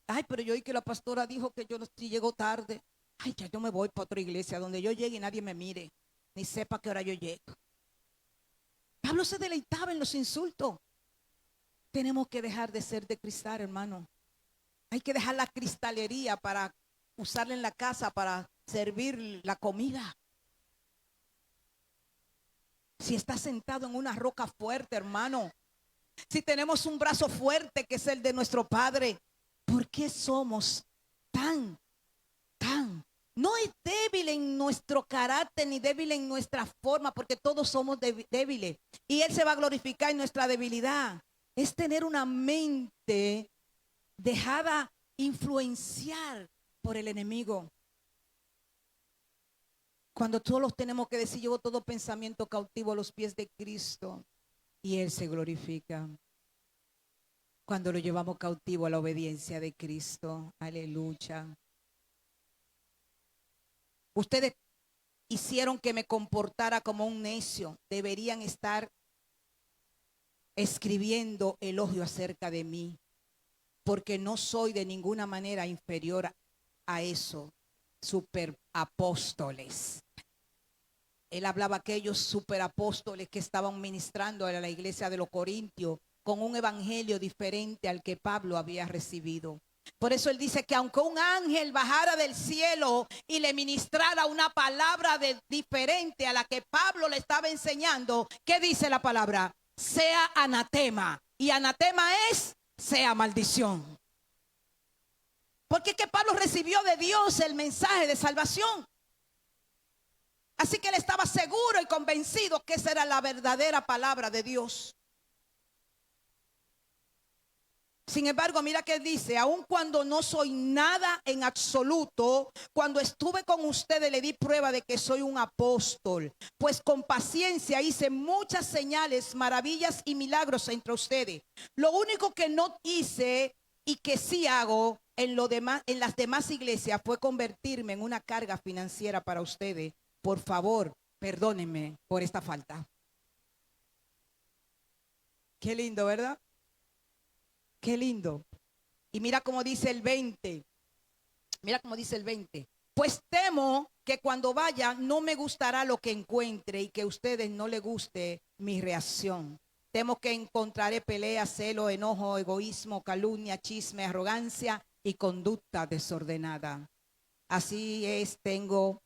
ay, pero yo oí que la pastora dijo que yo no, si llego tarde. Ay, ya yo me voy para otra iglesia donde yo llegue y nadie me mire, ni sepa a qué hora yo llego. Pablo se deleitaba en los insultos. Tenemos que dejar de ser de cristal, hermano. Hay que dejar la cristalería para usarla en la casa, para servir la comida. Si estás sentado en una roca fuerte, hermano, si tenemos un brazo fuerte que es el de nuestro Padre, ¿por qué somos tan no es débil en nuestro carácter ni débil en nuestra forma, porque todos somos débiles y Él se va a glorificar en nuestra debilidad? Es tener una mente dejada influenciar por el enemigo. Cuando todos tenemos que decir, llevo todo pensamiento cautivo a los pies de Cristo y Él se glorifica. Cuando lo llevamos cautivo a la obediencia de Cristo. Aleluya. Ustedes hicieron que me comportara como un necio. Deberían estar escribiendo elogio acerca de mí, porque no soy de ninguna manera inferior a eso. Superapóstoles. Él hablaba a aquellos superapóstoles que estaban ministrando a la iglesia de los Corintios con un evangelio diferente al que Pablo había recibido. Por eso él dice que aunque un ángel bajara del cielo y le ministrara una palabra diferente a la que Pablo le estaba enseñando, ¿qué dice la palabra? Sea anatema. Y anatema es, sea maldición. Porque es que Pablo recibió de Dios el mensaje de salvación. Así que él estaba seguro y convencido que esa era la verdadera palabra de Dios. Sin embargo, mira que dice, aun cuando no soy nada en absoluto, cuando estuve con ustedes le di prueba de que soy un apóstol, pues con paciencia hice muchas señales, maravillas y milagros entre ustedes. Lo único que no hice y que sí hago en las demás iglesias fue convertirme en una carga financiera para ustedes. Por favor, perdónenme por esta falta. Qué lindo, ¿verdad? Qué lindo. Y mira cómo dice el 20. Mira cómo dice el 20. Pues temo que cuando vaya no me gustará lo que encuentre y que a ustedes no les guste mi reacción. Temo que encontraré pelea, celo, enojo, egoísmo, calumnia, chisme, arrogancia y conducta desordenada. Así es, tengo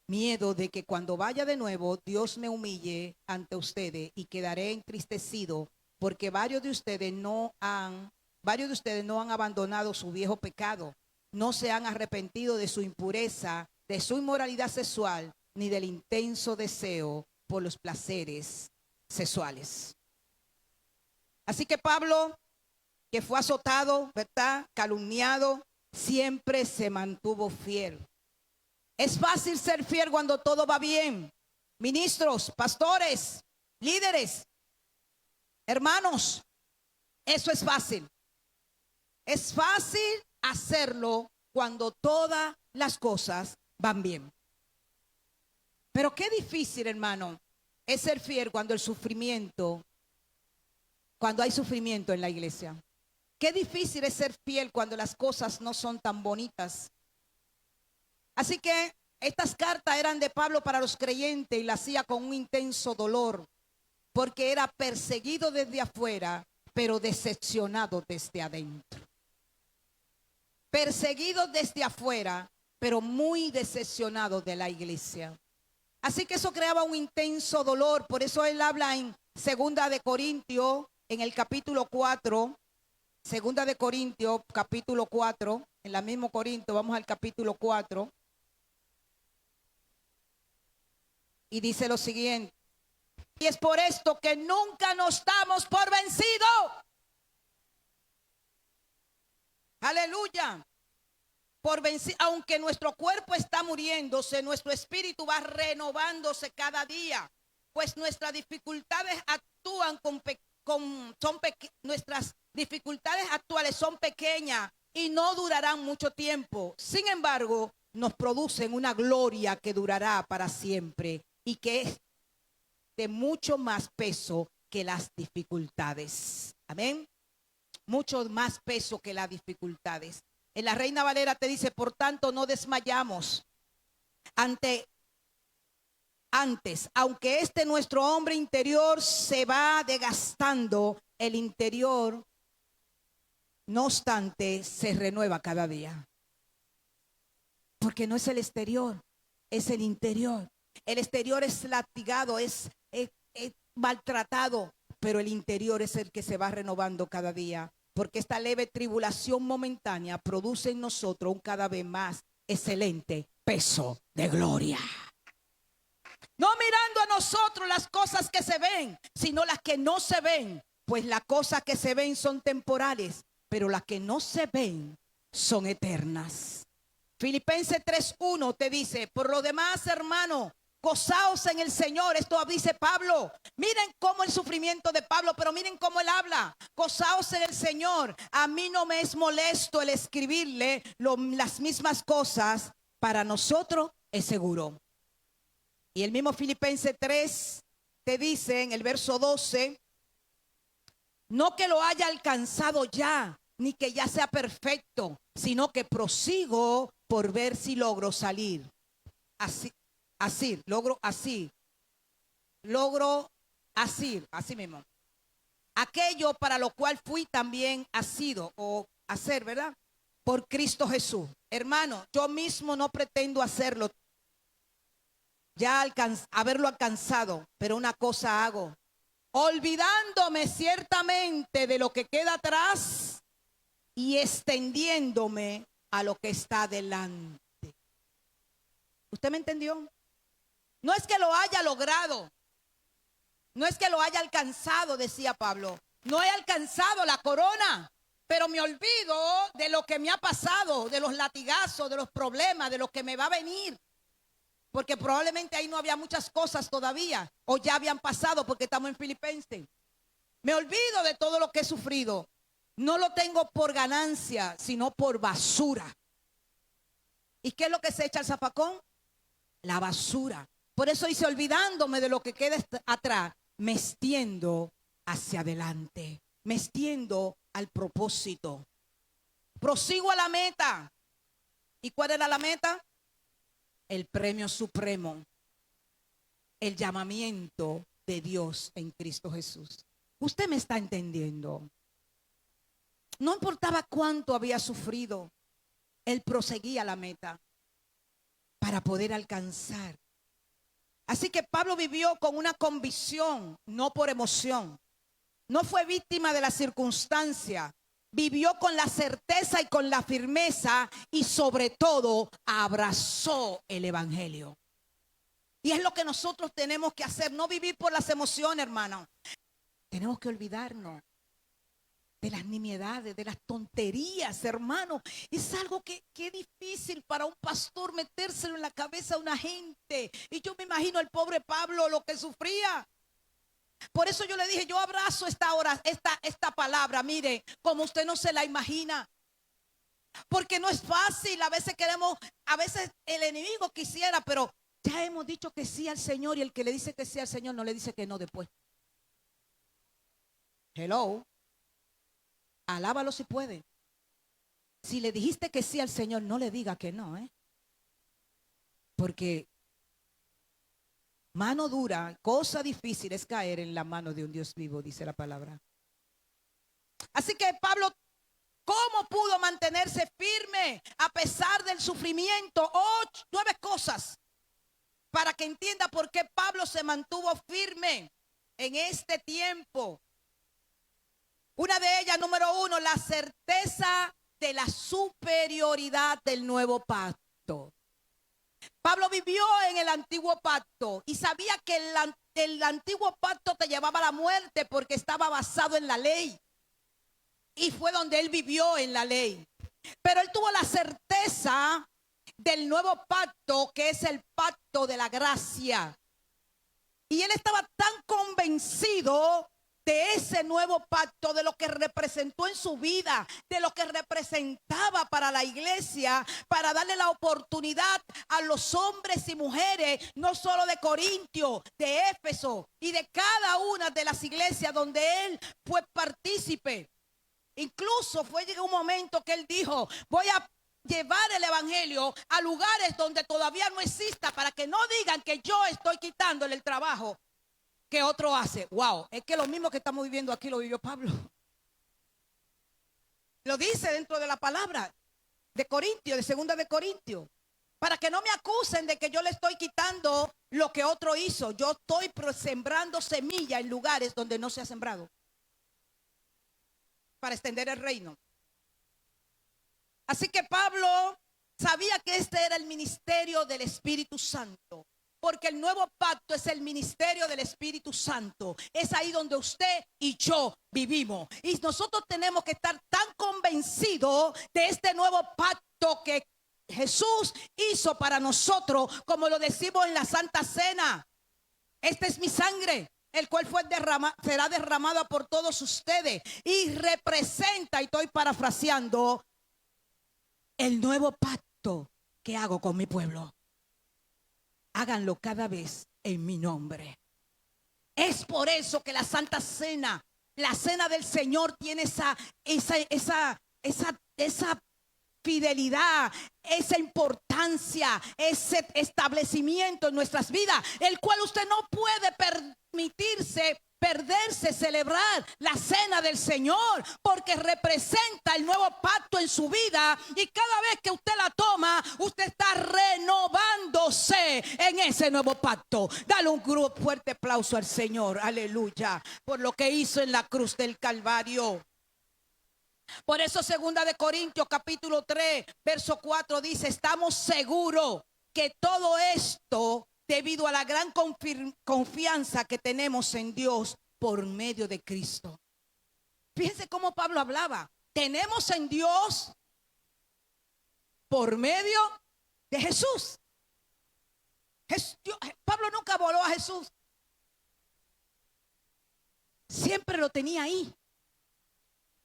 miedo de que cuando vaya de nuevo Dios me humille ante ustedes y quedaré entristecido porque varios de ustedes no han abandonado su viejo pecado, no se han arrepentido de su impureza, de su inmoralidad sexual, ni del intenso deseo por los placeres sexuales. Así que Pablo, que fue azotado, ¿verdad?, calumniado, siempre se mantuvo fiel. Es fácil ser fiel cuando todo va bien. Ministros, pastores, líderes, hermanos, eso es fácil. Es fácil hacerlo cuando todas las cosas van bien. Pero qué difícil, hermano, es ser fiel cuando hay sufrimiento en la iglesia. Qué difícil es ser fiel cuando las cosas no son tan bonitas. Así que estas cartas eran de Pablo para los creyentes y las hacía con un intenso dolor, porque era perseguido desde afuera, pero decepcionado desde adentro. Perseguido desde afuera, pero muy decepcionado de la iglesia. Así que eso creaba un intenso dolor. Por eso él habla en 2 de Corintios, en el capítulo 4, 2 de Corintios, capítulo 4, en la mismo Corinto, vamos al capítulo 4. Y dice lo siguiente: y es por esto que nunca nos damos por vencido. Aleluya. Aunque nuestro cuerpo está muriéndose, nuestro espíritu va renovándose cada día. Pues nuestras dificultades nuestras dificultades actuales son pequeñas y no durarán mucho tiempo. Sin embargo, nos producen una gloria que durará para siempre y que es de mucho más peso que las dificultades. Amén. Mucho más peso que las dificultades. En la Reina Valera te dice, por tanto, no desmayamos antes, aunque nuestro hombre interior se va desgastando, el interior, no obstante, se renueva cada día. Porque no es el exterior, es el interior. El exterior es latigado, es maltratado, pero el interior es el que se va renovando cada día. Porque esta leve tribulación momentánea produce en nosotros un cada vez más excelente peso de gloria. No mirando a nosotros las cosas que se ven, sino las que no se ven. Pues las cosas que se ven son temporales, pero las que no se ven son eternas. Filipenses 3:1 te dice, por lo demás, hermano, gozaos en el Señor. Esto dice Pablo. Miren cómo el sufrimiento de Pablo, pero miren cómo él habla. Gozaos en el Señor. A mí no me es molesto el escribirle las mismas cosas. Para nosotros es seguro. Y el mismo Filipenses 3 te dice en el verso 12, no que lo haya alcanzado ya, ni que ya sea perfecto, sino que prosigo por ver si logro salir. Así mismo. Aquello para lo cual fui también asido o hacer, ¿verdad? Por Cristo Jesús. Hermano, yo mismo no pretendo hacerlo, haberlo alcanzado, pero una cosa hago, olvidándome ciertamente de lo que queda atrás y extendiéndome a lo que está delante. ¿Usted me entendió? No es que lo haya logrado, no es que lo haya alcanzado, decía Pablo. No he alcanzado la corona, pero me olvido de lo que me ha pasado, de los latigazos, de los problemas, de lo que me va a venir. Porque probablemente ahí no había muchas cosas todavía, o ya habían pasado porque estamos en Filipenses. Me olvido de todo lo que he sufrido. No lo tengo por ganancia, sino por basura. ¿Y qué es lo que se echa al zafacón? La basura. Por eso dice, olvidándome de lo que queda atrás, me extiendo hacia adelante. Me extiendo al propósito. Prosigo a la meta. ¿Y cuál era la meta? El premio supremo, el llamamiento de Dios en Cristo Jesús. Usted me está entendiendo. No importaba cuánto había sufrido, él proseguía la meta para poder alcanzar. Así que Pablo vivió con una convicción, no por emoción. No fue víctima de la circunstancia. Vivió con la certeza y con la firmeza y sobre todo abrazó el evangelio. Y es lo que nosotros tenemos que hacer, no vivir por las emociones, hermano. Tenemos que olvidarnos de las nimiedades, de las tonterías, hermano. Es algo que es difícil para un pastor metérselo en la cabeza a una gente. Y yo me imagino al pobre Pablo lo que sufría. Por eso yo le dije, yo abrazo esta palabra, mire, como usted no se la imagina. Porque no es fácil, a veces el enemigo quisiera, pero ya hemos dicho que sí al Señor y el que le dice que sí al Señor no le dice que no después. Hello. Alábalo si puede. Si le dijiste que sí al Señor, no le diga que no, Porque mano dura, cosa difícil es caer en la mano de un Dios vivo, dice la palabra. Así que Pablo, ¿cómo pudo mantenerse firme a pesar del sufrimiento? 9 cosas para que entienda por qué Pablo se mantuvo firme en este tiempo. Una de ellas, número 1, la certeza de la superioridad del nuevo pacto. Pablo vivió en el antiguo pacto y sabía que el antiguo pacto te llevaba a la muerte porque estaba basado en la ley. Y fue donde él vivió en la ley. Pero él tuvo la certeza del nuevo pacto, que es el pacto de la gracia. Y él estaba tan convencido de ese nuevo pacto, de lo que representó en su vida, de lo que representaba para la iglesia, para darle la oportunidad a los hombres y mujeres, no solo de Corintio, de Éfeso y de cada una de las iglesias donde él fue partícipe. Incluso llegó un momento que él dijo: voy a llevar el evangelio a lugares donde todavía no exista, para que no digan que yo estoy quitándole el trabajo que otro hace. Wow, es que lo mismo que estamos viviendo aquí lo vivió Pablo. Lo dice dentro de la palabra de Corintio, de segunda de Corintio. Para que no me acusen de que yo le estoy quitando lo que otro hizo. Yo estoy sembrando semilla en lugares donde no se ha sembrado, para extender el reino. Así que Pablo sabía que este era el ministerio del Espíritu Santo, porque el nuevo pacto es el ministerio del Espíritu Santo. Es ahí donde usted y yo vivimos. Y nosotros tenemos que estar tan convencidos de este nuevo pacto que Jesús hizo para nosotros, como lo decimos en la Santa Cena: esta es mi sangre, el cual será derramada por todos ustedes. Y representa, y estoy parafraseando, el nuevo pacto que hago con mi pueblo. Háganlo cada vez en mi nombre. Es por eso que la Santa Cena, la Cena del Señor, tiene esa fidelidad, esa importancia, ese establecimiento en nuestras vidas, el cual usted no puede perderse celebrar la Cena del Señor, porque representa el nuevo pacto en su vida, y cada vez que usted la toma, usted está renovándose en ese nuevo pacto. Dale un fuerte aplauso al Señor, aleluya, por lo que hizo en la cruz del Calvario. Por eso segunda de Corintios capítulo 3 verso 4 dice: estamos seguros que todo esto debido a la gran confianza que tenemos en Dios por medio de Cristo. Fíjense cómo Pablo hablaba: tenemos en Dios por medio de Jesús. Pablo nunca voló a Jesús, siempre lo tenía ahí.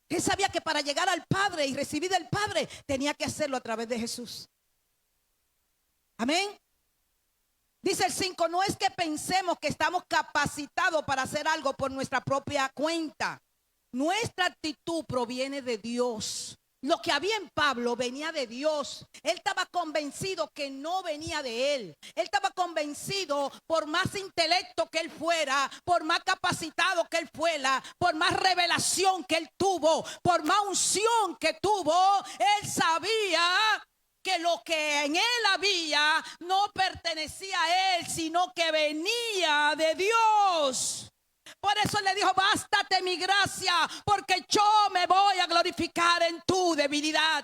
Él sabía que para llegar al Padre y recibir del Padre tenía que hacerlo a través de Jesús. Amén. Dice el 5: no es que pensemos que estamos capacitados para hacer algo por nuestra propia cuenta. Nuestra actitud proviene de Dios. Lo que había en Pablo venía de Dios. Él estaba convencido que no venía de él. Él estaba convencido, por más intelecto que él fuera, por más capacitado que él fuera, por más revelación que él tuvo, por más unción que tuvo, él sabía que lo que en él había no pertenecía a él, sino que venía de Dios. Por eso le dijo: bástate mi gracia, porque yo me voy a glorificar en tu debilidad.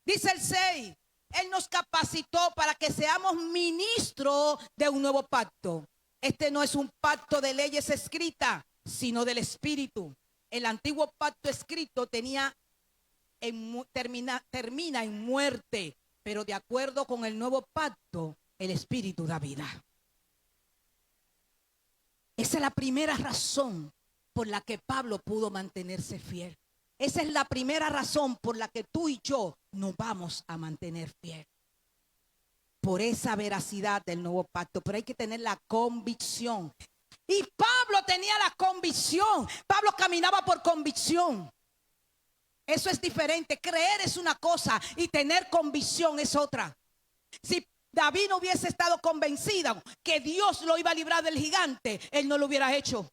Dice el 6: él nos capacitó para que seamos ministros de un nuevo pacto. Este no es un pacto de leyes escritas, sino del Espíritu. El antiguo pacto escrito termina en muerte, pero de acuerdo con el nuevo pacto, el Espíritu da vida. Esa es la primera razón por la que Pablo pudo mantenerse fiel. Esa es la primera razón por la que tú y yo nos vamos a mantener fiel. Por esa veracidad del nuevo pacto. Pero hay que tener la convicción. Y Pablo tenía la convicción. Pablo caminaba por convicción. Eso es diferente. Creer es una cosa y tener convicción es otra. Si David no hubiese estado convencido que Dios lo iba a librar del gigante, él no lo hubiera hecho.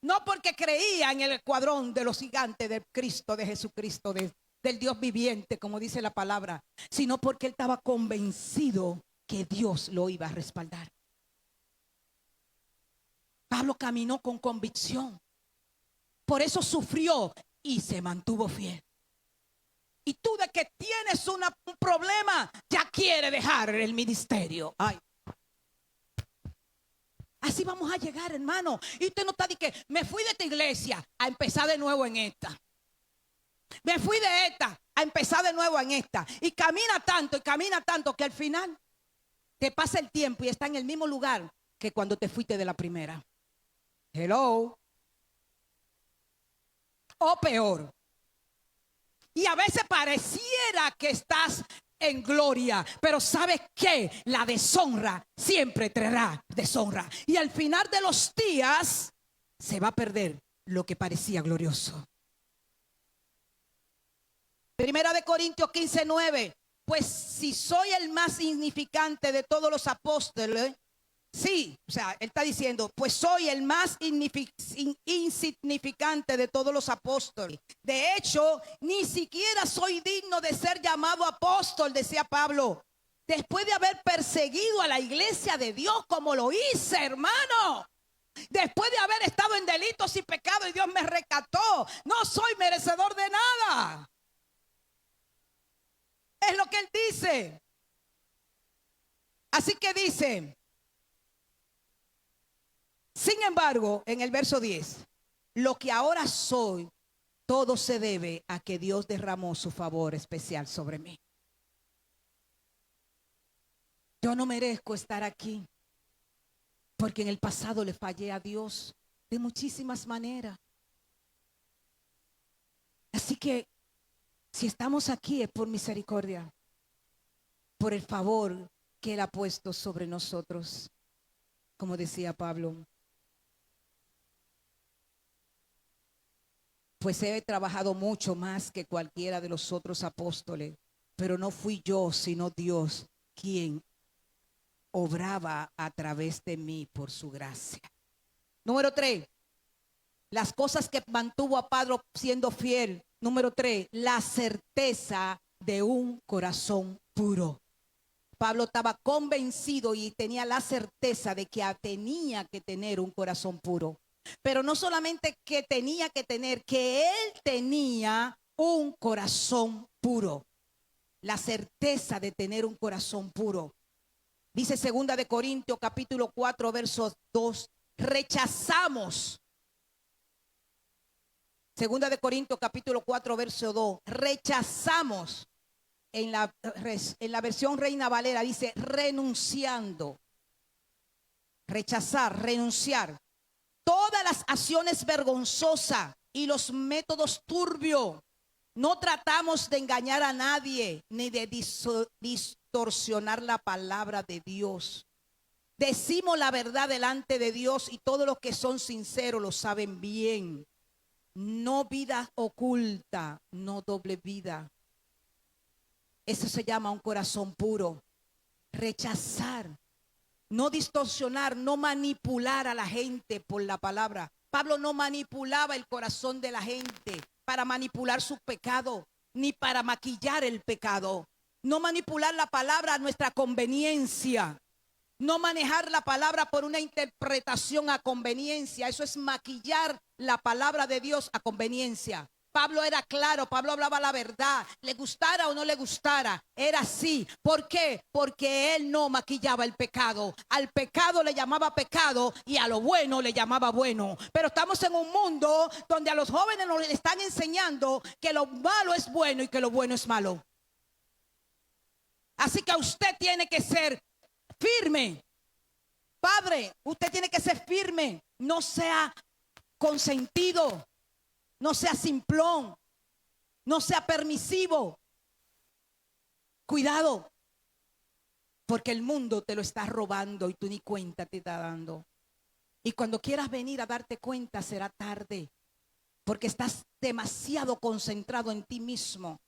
No porque creía en el escuadrón de los gigantes de Cristo, de Jesucristo, del Dios viviente, como dice la palabra, sino porque él estaba convencido que Dios lo iba a respaldar. Pablo caminó con convicción. Por eso sufrió y se mantuvo fiel. Y tú, de que tienes un problema, ya quiere dejar el ministerio. Ay. Así vamos a llegar, hermano. Y usted no está de que me fui de esta iglesia a empezar de nuevo en esta. Me fui de esta a empezar de nuevo en esta. Y camina tanto que al final te pasa el tiempo y está en el mismo lugar que cuando te fuiste de la primera. Hello. o peor. Y a veces pareciera que estás en gloria, pero ¿sabes qué? La deshonra siempre traerá deshonra. Y al final de los días se va a perder lo que parecía glorioso. Primera de Corintios 15:9. Pues si soy el más insignificante de todos los apóstoles, sí, o sea, él está diciendo, pues soy el más insignificante de todos los apóstoles. De hecho, ni siquiera soy digno de ser llamado apóstol, decía Pablo, después de haber perseguido a la iglesia de Dios como lo hice, hermano. Después de haber estado en delitos y pecados y Dios me rescató, no soy merecedor de nada. Es lo que él dice. Así que dice, sin embargo, en el verso 10, lo que ahora soy, todo se debe a que Dios derramó su favor especial sobre mí. Yo no merezco estar aquí, porque en el pasado le fallé a Dios de muchísimas maneras. Así que si estamos aquí es por misericordia, por el favor que Él ha puesto sobre nosotros, como decía Pablo. Pues he trabajado mucho más que cualquiera de los otros apóstoles, pero no fui yo, sino Dios quien obraba a través de mí por su gracia. Número 3, las cosas que mantuvo a Pablo siendo fiel. Número 3, la certeza de un corazón puro. Pablo estaba convencido y tenía la certeza de que tenía que tener un corazón puro. Pero no solamente que tenía que tener, que él tenía un corazón puro. La certeza de tener un corazón puro. Dice 2 de Corintios capítulo 4 versos 2. Rechazamos. 2 de Corintios capítulo 4 verso 2. Rechazamos. En la versión Reina Valera dice renunciando. Rechazar, renunciar. Todas las acciones vergonzosas y los métodos turbios. No tratamos de engañar a nadie ni de distorsionar la palabra de Dios. Decimos la verdad delante de Dios y todos los que son sinceros lo saben bien. No vida oculta, no doble vida. Eso se llama un corazón puro. Rechazar. No distorsionar, no manipular a la gente por la palabra. Pablo no manipulaba el corazón de la gente para manipular su pecado, ni para maquillar el pecado. No manipular la palabra a nuestra conveniencia. No manejar la palabra por una interpretación a conveniencia. Eso es maquillar la palabra de Dios a conveniencia. Pablo era claro, Pablo hablaba la verdad, le gustara o no le gustara, era así. ¿Por qué? Porque él no maquillaba el pecado. Al pecado le llamaba pecado y a lo bueno le llamaba bueno. Pero estamos en un mundo donde a los jóvenes nos están enseñando que lo malo es bueno y que lo bueno es malo. Así que usted tiene que ser firme. Padre, usted tiene que ser firme. No sea consentido. No sea simplón, no sea permisivo. Cuidado, porque el mundo te lo está robando y tú ni cuenta te está dando. Y cuando quieras venir a darte cuenta será tarde, porque estás demasiado concentrado en ti mismo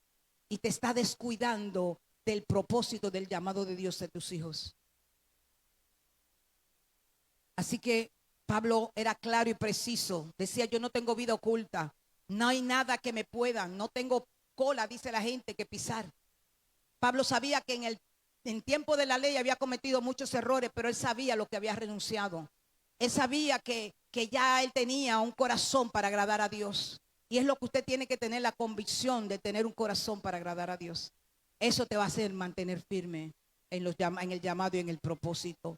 y te está descuidando del propósito del llamado de Dios de tus hijos. Así que Pablo era claro y preciso. Decía, yo no tengo vida oculta. No hay nada que me puedan. No tengo cola, dice la gente, que pisar. Pablo sabía que en tiempo de la ley había cometido muchos errores, pero él sabía lo que había renunciado. Él sabía que ya él tenía un corazón para agradar a Dios. Y es lo que usted tiene que tener, la convicción de tener un corazón para agradar a Dios. Eso te va a hacer mantener firme en el llamado y en el propósito.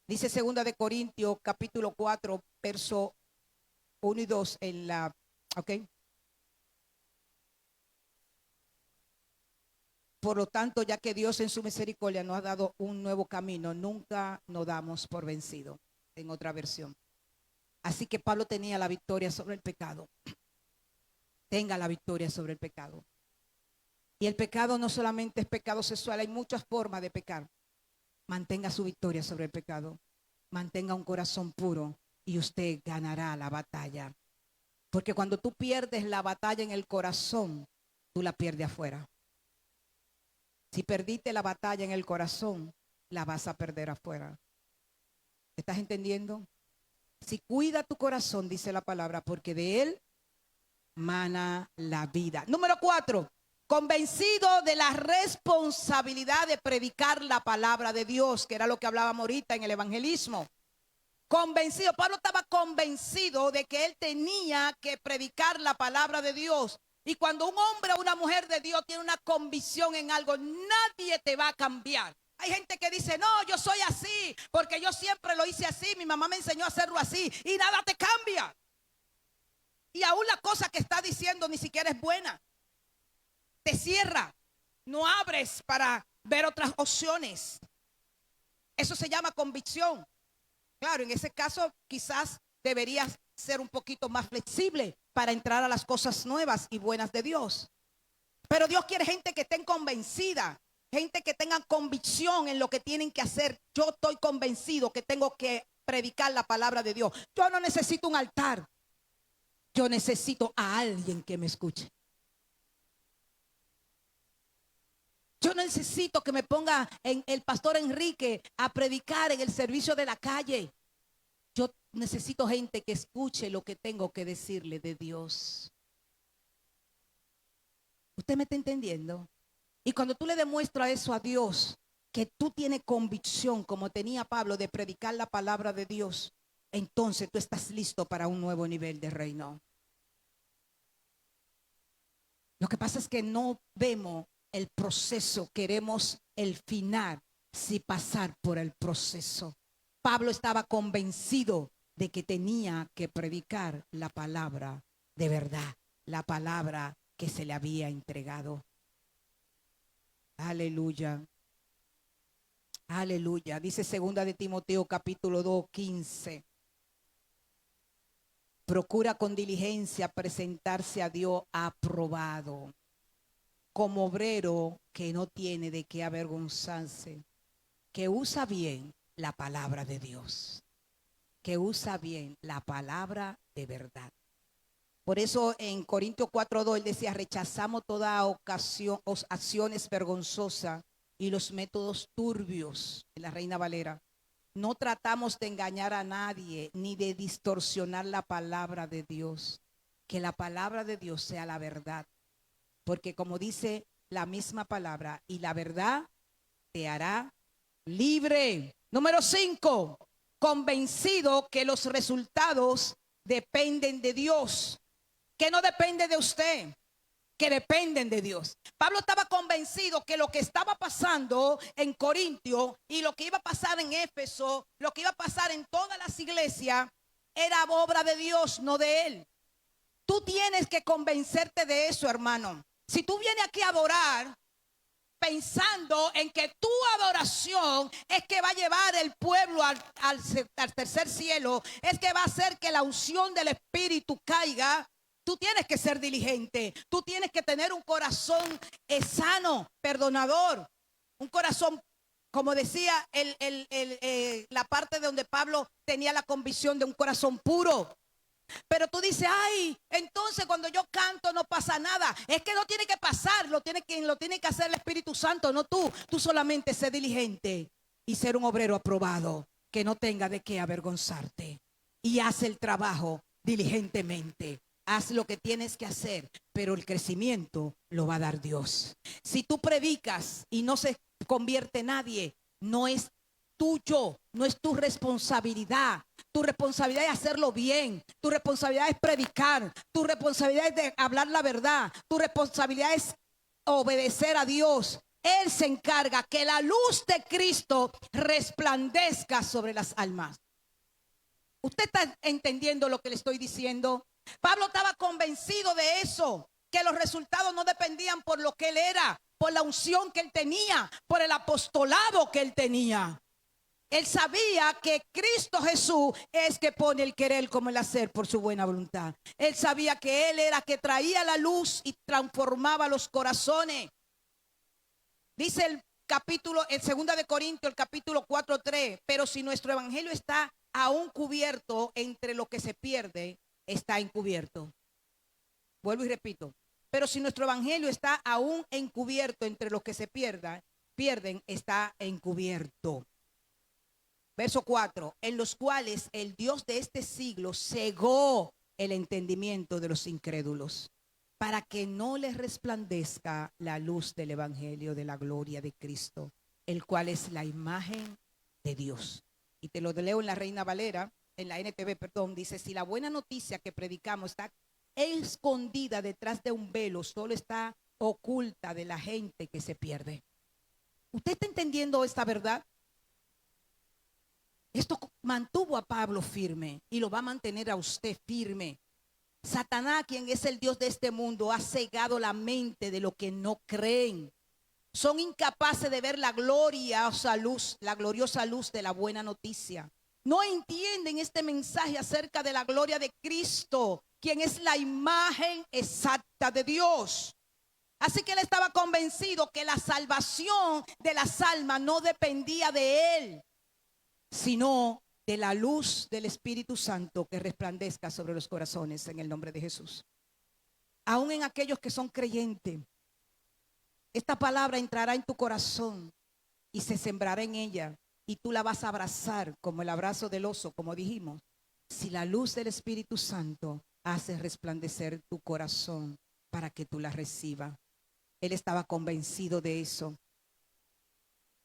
Dice 2 de Corintios capítulo 4 verso 1 y 2 en la, ¿ok? Por lo tanto, ya que Dios en su misericordia nos ha dado un nuevo camino, nunca nos damos por vencido, en otra versión. Así que Pablo tenía la victoria sobre el pecado. tenga la victoria sobre el pecado. Y el pecado no solamente es pecado sexual, hay muchas formas de pecar. Mantenga su victoria sobre el pecado. Mantenga un corazón puro y usted ganará la batalla. Porque cuando tú pierdes la batalla en el corazón, tú la pierdes afuera. Si perdiste la batalla en el corazón, la vas a perder afuera. ¿Estás entendiendo? Si cuida tu corazón, dice la palabra, porque de él mana la vida. Número 4, convencido de la responsabilidad de predicar la palabra de Dios, que era lo que hablábamos ahorita en el evangelismo. Convencido, Pablo estaba convencido de que él tenía que predicar la palabra de Dios. Y cuando un hombre o una mujer de Dios tiene una convicción en algo, nadie te va a cambiar. Hay gente que dice, no, yo soy así, porque yo siempre lo hice así, mi mamá me enseñó a hacerlo así, y nada te cambia. Y aún la cosa que está diciendo ni siquiera es buena. Te cierra, no abres para ver otras opciones. Eso se llama convicción. Claro, en ese caso quizás deberías ser un poquito más flexible para entrar a las cosas nuevas y buenas de Dios. Pero Dios quiere gente que esté convencida, gente que tenga convicción en lo que tienen que hacer. Yo estoy convencido que tengo que predicar la palabra de Dios. Yo no necesito un altar. Yo necesito a alguien que me escuche. Yo necesito que me ponga en el pastor Enrique a predicar en el servicio de la calle. Yo necesito gente que escuche lo que tengo que decirle de Dios. ¿Usted me está entendiendo? Y cuando tú le demuestras eso a Dios, que tú tienes convicción, como tenía Pablo, de predicar la palabra de Dios, entonces tú estás listo para un nuevo nivel de reino. Lo que pasa es que no vemos el proceso, queremos el final sin pasar por el proceso. Pablo estaba convencido de que tenía que predicar la palabra de verdad, la palabra que se le había entregado. Aleluya. Aleluya. Dice 2 de Timoteo capítulo 2, 15. Procura con diligencia presentarse a Dios aprobado, como obrero que no tiene de qué avergonzarse, que usa bien la palabra de Dios, que usa bien la palabra de verdad. Por eso en Corintios 4:2 él decía, rechazamos toda ocasión, acciones vergonzosas y los métodos turbios, en la Reina Valera. No tratamos de engañar a nadie ni de distorsionar la palabra de Dios. Que la palabra de Dios sea la verdad. Porque como dice la misma palabra, y la verdad te hará libre. Número 5, convencido que los resultados dependen de Dios, que no depende de usted, que dependen de Dios. Pablo estaba convencido que lo que estaba pasando en Corintio y lo que iba a pasar en Éfeso, lo que iba a pasar en todas las iglesias, era obra de Dios, no de él. Tú tienes que convencerte de eso, hermano. Si tú vienes aquí a adorar pensando en que tu adoración es que va a llevar el pueblo al tercer cielo, es que va a hacer que la unción del Espíritu caiga, tú tienes que ser diligente. Tú tienes que tener un corazón sano, perdonador, un corazón, como decía la parte de donde Pablo tenía la convicción de un corazón puro. Pero tú dices, ay, entonces cuando yo canto no pasa nada. Es que no tiene que pasar, lo tiene que hacer el Espíritu Santo, no tú. Tú solamente sé diligente y ser un obrero aprobado, que no tenga de qué avergonzarte. Y haz el trabajo diligentemente. Haz lo que tienes que hacer, pero el crecimiento lo va a dar Dios. Si tú predicas y no se convierte nadie, no es tuyo, no es tu responsabilidad. Tu responsabilidad es hacerlo bien. Tu responsabilidad es predicar. Tu responsabilidad es de hablar la verdad. Tu responsabilidad es obedecer a Dios. Él se encarga que la luz de Cristo resplandezca sobre las almas. ¿Usted está entendiendo lo que le estoy diciendo? Pablo estaba convencido de eso, que los resultados no dependían por lo que él era, por la unción que él tenía, por el apostolado que él tenía. Él sabía que Cristo Jesús es que pone el querer como el hacer por su buena voluntad. Él sabía que Él era que traía la luz y transformaba los corazones. Dice el capítulo, en 2 Corintios, el capítulo 4:3, pero si nuestro evangelio está aún cubierto entre lo que se pierde, está encubierto. Vuelvo y repito, pero si nuestro evangelio está aún encubierto entre los que se pierden, está encubierto. Verso 4, en los cuales el Dios de este siglo cegó el entendimiento de los incrédulos, para que no les resplandezca la luz del evangelio de la gloria de Cristo, el cual es la imagen de Dios. Y te lo leo en la Reina Valera, en la NTV, perdón, dice: si la buena noticia que predicamos está escondida detrás de un velo, solo está oculta de la gente que se pierde. ¿Usted está entendiendo esta verdad? Esto mantuvo a Pablo firme y lo va a mantener a usted firme. Satanás, quien es el Dios de este mundo, ha cegado la mente de los que no creen. Son incapaces de ver la gloriosa luz de la buena noticia. No entienden este mensaje acerca de la gloria de Cristo, quien es la imagen exacta de Dios. Así que él estaba convencido que la salvación de las almas no dependía de él, sino de la luz del Espíritu Santo que resplandezca sobre los corazones en el nombre de Jesús. Aún en aquellos que son creyentes, esta palabra entrará en tu corazón y se sembrará en ella, y tú la vas a abrazar como el abrazo del oso, como dijimos, si la luz del Espíritu Santo hace resplandecer tu corazón para que tú la recibas. Él estaba convencido de eso.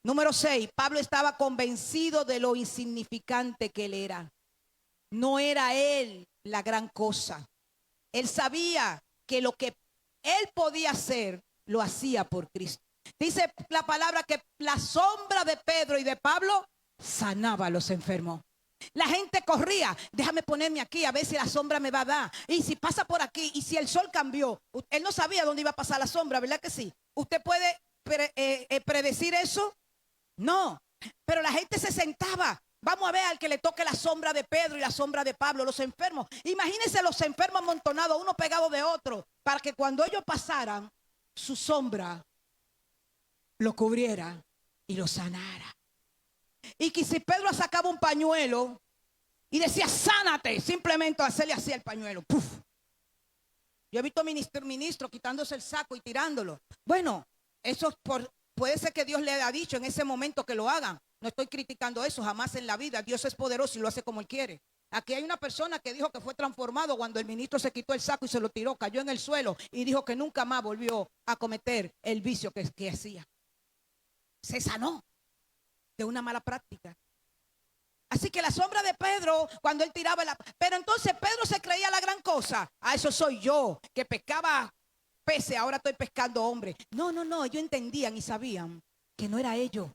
Número 6, Pablo estaba convencido de lo insignificante que él era. No era él la gran cosa. Él sabía que lo que él podía hacer, lo hacía por Cristo. Dice la palabra que la sombra de Pedro y de Pablo sanaba a los enfermos. La gente corría: déjame ponerme aquí a ver si la sombra me va a dar. Y si pasa por aquí, y si el sol cambió. Él no sabía dónde iba a pasar la sombra, ¿verdad que sí? ¿Usted puede predecir eso? No, pero la gente se sentaba. Vamos a ver al que le toque la sombra de Pedro y la sombra de Pablo, los enfermos. Imagínense los enfermos amontonados, uno pegado de otro, para que cuando ellos pasaran, su sombra lo cubriera y lo sanara. Y que si Pedro sacaba un pañuelo y decía: sánate, simplemente hacerle así el pañuelo, ¡puf! Yo he visto ministros quitándose el saco y tirándolo. Bueno, eso puede ser que Dios le haya dicho en ese momento que lo hagan. No estoy criticando eso, jamás en la vida. Dios es poderoso y lo hace como Él quiere. Aquí hay una persona que dijo que fue transformado cuando el ministro se quitó el saco y se lo tiró, cayó en el suelo y dijo que nunca más volvió a cometer el vicio que hacía. Se sanó de una mala práctica. Así que la sombra de Pedro, cuando él tiraba pero entonces Pedro se creía la gran cosa. Eso soy yo, que pescaba peces, ahora estoy pescando hombres. No, ellos entendían y sabían que no era ellos,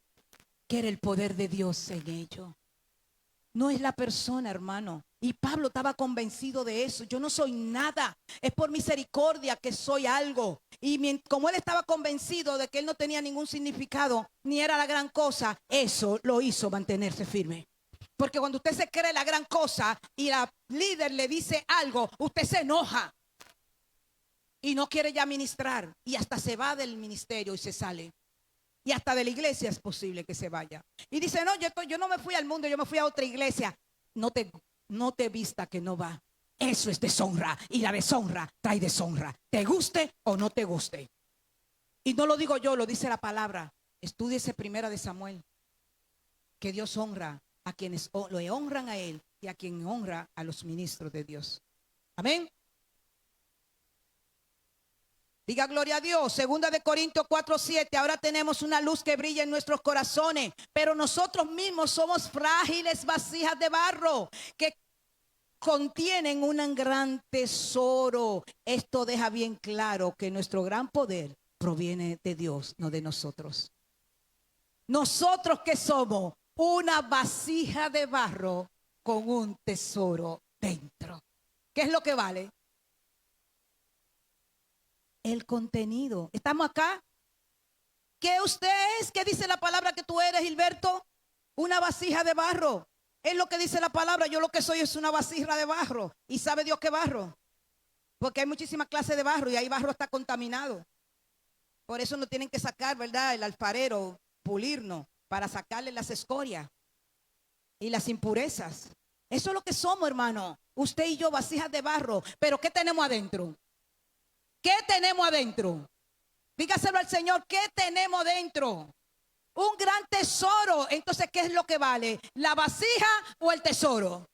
que era el poder de Dios en ellos. No es la persona, hermano. Y Pablo estaba convencido de eso. Yo no soy nada, es por misericordia que soy algo. Y como él estaba convencido de que él no tenía ningún significado, ni era la gran cosa, eso lo hizo mantenerse firme. Porque cuando usted se cree la gran cosa y la líder le dice algo, usted se enoja y no quiere ya ministrar, y hasta se va del ministerio y se sale. Y hasta de la iglesia es posible que se vaya. Y dice: no, yo no me fui al mundo, yo me fui a otra iglesia. No te vista que no va. Eso es deshonra, y la deshonra trae deshonra, te guste o no te guste. Y no lo digo yo, lo dice la palabra. Estúdiese 1 Samuel, que Dios honra a quienes lo honran a él y a quien honra a los ministros de Dios. Amén. Diga gloria a Dios. 2 Corintios 4:7. Ahora tenemos una luz que brilla en nuestros corazones, pero nosotros mismos somos frágiles vasijas de barro que contienen un gran tesoro. Esto deja bien claro que nuestro gran poder proviene de Dios, no de nosotros. Nosotros que somos una vasija de barro con un tesoro dentro. ¿Qué es lo que vale? El contenido. ¿Estamos acá? ¿Qué usted es? ¿Qué dice la palabra que tú eres, Gilberto? Una vasija de barro. Es lo que dice la palabra. Yo lo que soy es una vasija de barro. ¿Y sabe Dios qué barro? Porque hay muchísimas clases de barro y ahí barro está contaminado. Por eso no tienen que sacar, ¿verdad? El alfarero, pulirnos para sacarle las escorias y las impurezas. Eso es lo que somos, hermano. Usted y yo, vasijas de barro. Pero ¿qué tenemos adentro? ¿Qué tenemos adentro? Dígaselo al Señor, ¿qué tenemos dentro? Un gran tesoro. Entonces, ¿qué es lo que vale? ¿La vasija o el tesoro?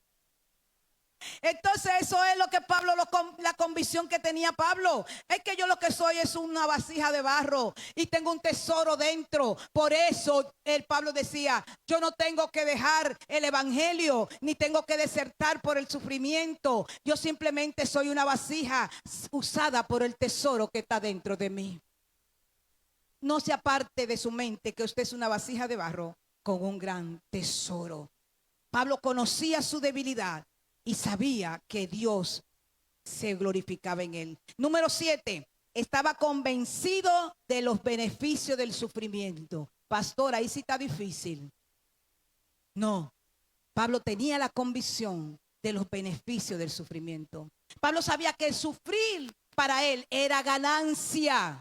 Entonces, eso es lo que Pablo, la convicción que tenía Pablo. Es que yo lo que soy es una vasija de barro y tengo un tesoro dentro. Por eso el Pablo decía, yo no tengo que dejar el evangelio, ni tengo que desertar por el sufrimiento. Yo simplemente soy una vasija usada por el tesoro que está dentro de mí. No se aparte de su mente que usted es una vasija de barro con un gran tesoro. Pablo conocía su debilidad y sabía que Dios se glorificaba en él. Número 7, estaba convencido de los beneficios del sufrimiento. Pastor, ahí sí está difícil. No, Pablo tenía la convicción de los beneficios del sufrimiento. Pablo sabía que sufrir para él era ganancia.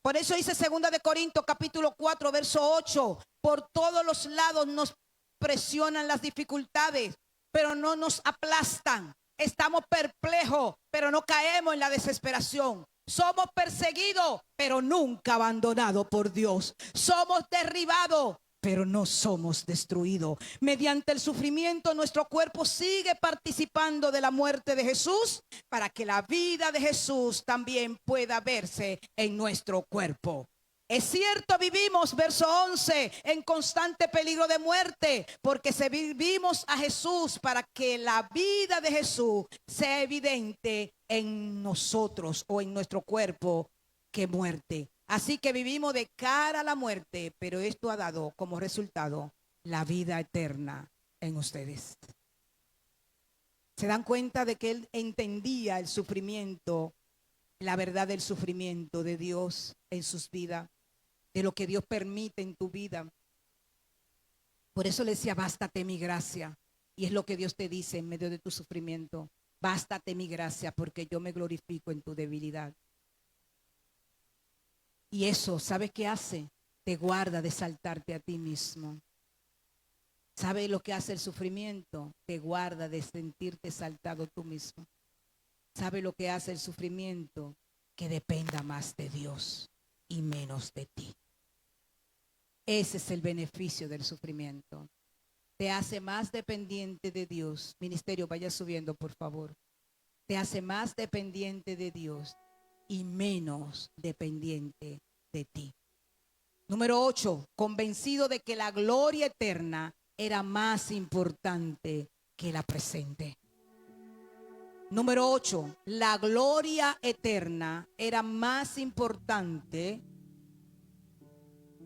Por eso dice 2 de Corintios capítulo 4 verso 8, por todos los lados nos presionan las dificultades, pero no nos aplastan. Estamos perplejos, pero no caemos en la desesperación. Somos perseguidos, pero nunca abandonados por Dios. Somos derribados, pero no somos destruidos. Mediante el sufrimiento, nuestro cuerpo sigue participando de la muerte de Jesús para que la vida de Jesús también pueda verse en nuestro cuerpo. Es cierto, vivimos, verso 11, en constante peligro de muerte, porque servimos a Jesús para que la vida de Jesús sea evidente en nosotros o en nuestro cuerpo que muerte. Así que vivimos de cara a la muerte, pero esto ha dado como resultado la vida eterna en ustedes. ¿Se dan cuenta de que él entendía el sufrimiento, la verdad del sufrimiento de Dios en sus vidas? De lo que Dios permite en tu vida. Por eso le decía, bástate mi gracia. Y es lo que Dios te dice en medio de tu sufrimiento. Bástate mi gracia porque yo me glorifico en tu debilidad. Y eso, ¿sabes qué hace? Te guarda de saltarte a ti mismo. ¿Sabes lo que hace el sufrimiento? Te guarda de sentirte saltado tú mismo. ¿Sabes lo que hace el sufrimiento? Que dependa más de Dios y menos de ti. Ese es el beneficio del sufrimiento. Te hace más dependiente de Dios. Ministerio, vaya subiendo, por favor. Te hace más dependiente de Dios y menos dependiente de ti. Número 8, convencido de que la gloria eterna era más importante que la presente. Número 8, la gloria eterna era más importante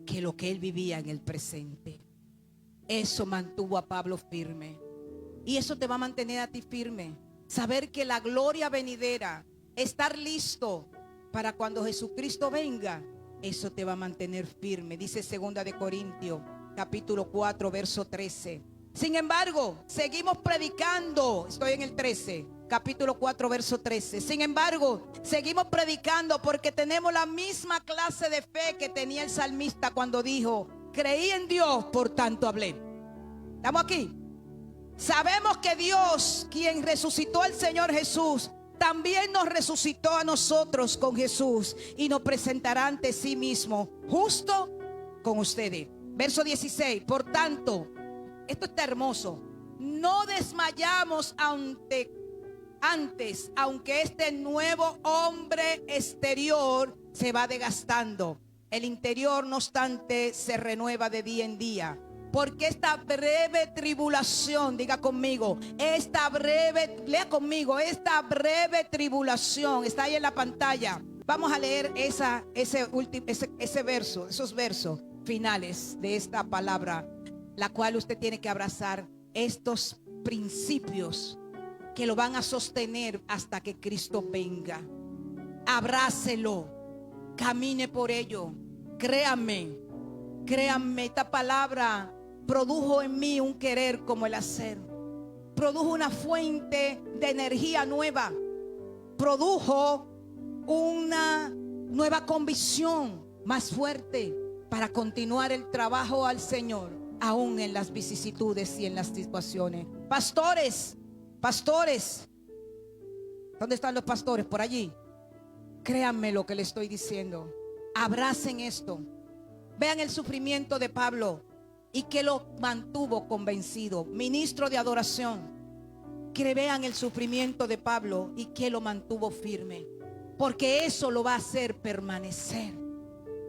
que lo que él vivía en el presente. Eso mantuvo a Pablo firme. Y eso te va a mantener a ti firme. Saber que la gloria venidera, estar listo para cuando Jesucristo venga, eso te va a mantener firme. Dice 2 de Corintios, capítulo 4, verso 13. Sin embargo, seguimos predicando. Estoy en el 13. Capítulo 4, verso 13. Sin embargo, seguimos predicando porque tenemos la misma clase de fe que tenía el salmista cuando dijo, creí en Dios, por tanto hablé. ¿Estamos aquí? Sabemos que Dios, quien resucitó al Señor Jesús, también nos resucitó a nosotros con Jesús y nos presentará ante sí mismo, justo con ustedes. Verso 16. Por tanto, esto está hermoso. No desmayamos antes, aunque este nuevo hombre exterior se va desgastando, el interior, no obstante, se renueva de día en día. Porque esta breve tribulación, diga conmigo, lea conmigo, esta breve tribulación, está ahí en la pantalla. Vamos a leer ese verso, esos versos finales de esta palabra, la cual usted tiene que abrazar estos principios que lo van a sostener hasta que Cristo venga. Abrácelo, camine por ello. Créanme, esta palabra produjo en mí un querer como el hacer. Produjo una fuente de energía nueva. Produjo una nueva convicción más fuerte para continuar el trabajo al Señor, aún en las vicisitudes y en las situaciones. Pastores, pastores, ¿dónde están los pastores? Por allí. Créanme lo que le estoy diciendo. Abracen esto. Vean el sufrimiento de Pablo y que lo mantuvo convencido. Ministro de adoración, que vean el sufrimiento de Pablo y que lo mantuvo firme, porque eso lo va a hacer permanecer.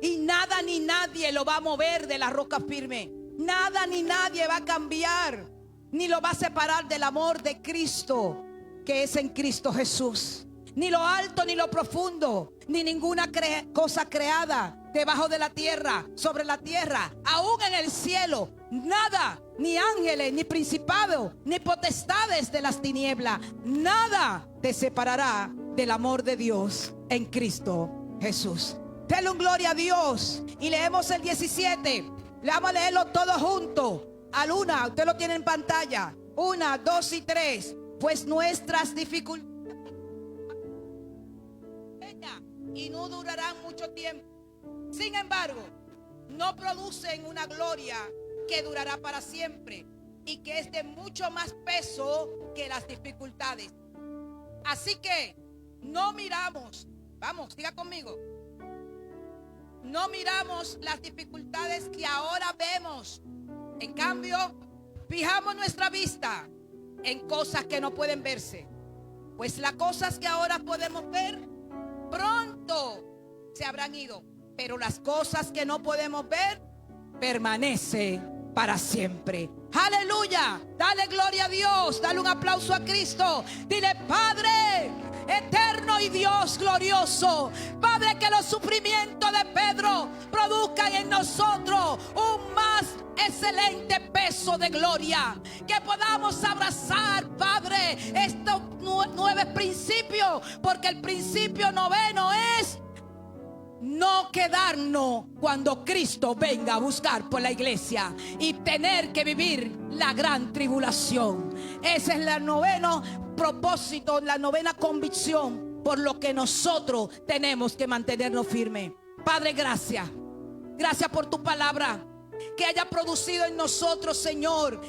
Y nada ni nadie lo va a mover de la roca firme. Nada ni nadie va a cambiar, ni lo va a separar del amor de Cristo, que es en Cristo Jesús. Ni lo alto ni lo profundo, ni ninguna cosa creada debajo de la tierra, sobre la tierra, aún en el cielo, nada, ni ángeles, ni principados, ni potestades de las tinieblas, nada te separará del amor de Dios en Cristo Jesús. Denle un gloria a Dios. Y leemos el 17. Le vamos a leerlo todos juntos. Al una, usted lo tiene en pantalla. 1, 2 y 3. Pues nuestras dificultades y no durarán mucho tiempo. Sin embargo, no producen una gloria que durará para siempre y que es de mucho más peso que las dificultades. Así que no miramos, vamos, diga conmigo, no miramos las dificultades que ahora vemos. En cambio, fijamos nuestra vista en cosas que no pueden verse, pues las cosas que ahora podemos ver pronto se habrán ido, pero las cosas que no podemos ver permanecen para siempre. Aleluya, dale gloria a Dios, dale un aplauso a Cristo. Dile: Padre eterno y Dios glorioso, Padre, que los sufrimientos de Pedro produzcan en nosotros un más excelente peso de gloria, que podamos abrazar, Padre, estos 9 principios, porque el principio 9 es no quedarnos cuando Cristo venga a buscar por la iglesia y tener que vivir la gran tribulación. Ese es el 9º propósito, la 9ª convicción por lo que nosotros tenemos que mantenernos firmes. Padre, gracias. Gracias por tu palabra, que haya producido en nosotros, Señor,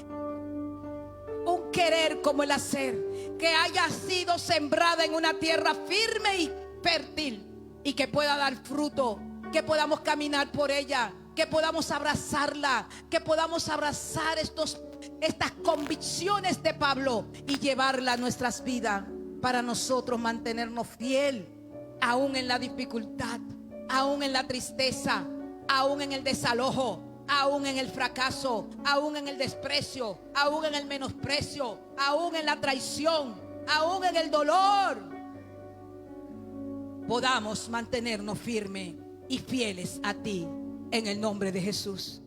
un querer como el hacer, que haya sido sembrada en una tierra firme y fértil, y que pueda dar fruto, que podamos caminar por ella, que podamos abrazarla, que podamos abrazar estas convicciones de Pablo y llevarla a nuestras vidas, para nosotros mantenernos fiel, aún en la dificultad, aún en la tristeza, aún en el desalojo, aún en el fracaso, aún en el desprecio, aún en el menosprecio, aún en la traición, aún en el dolor. Podamos mantenernos firmes y fieles a ti, en el nombre de Jesús.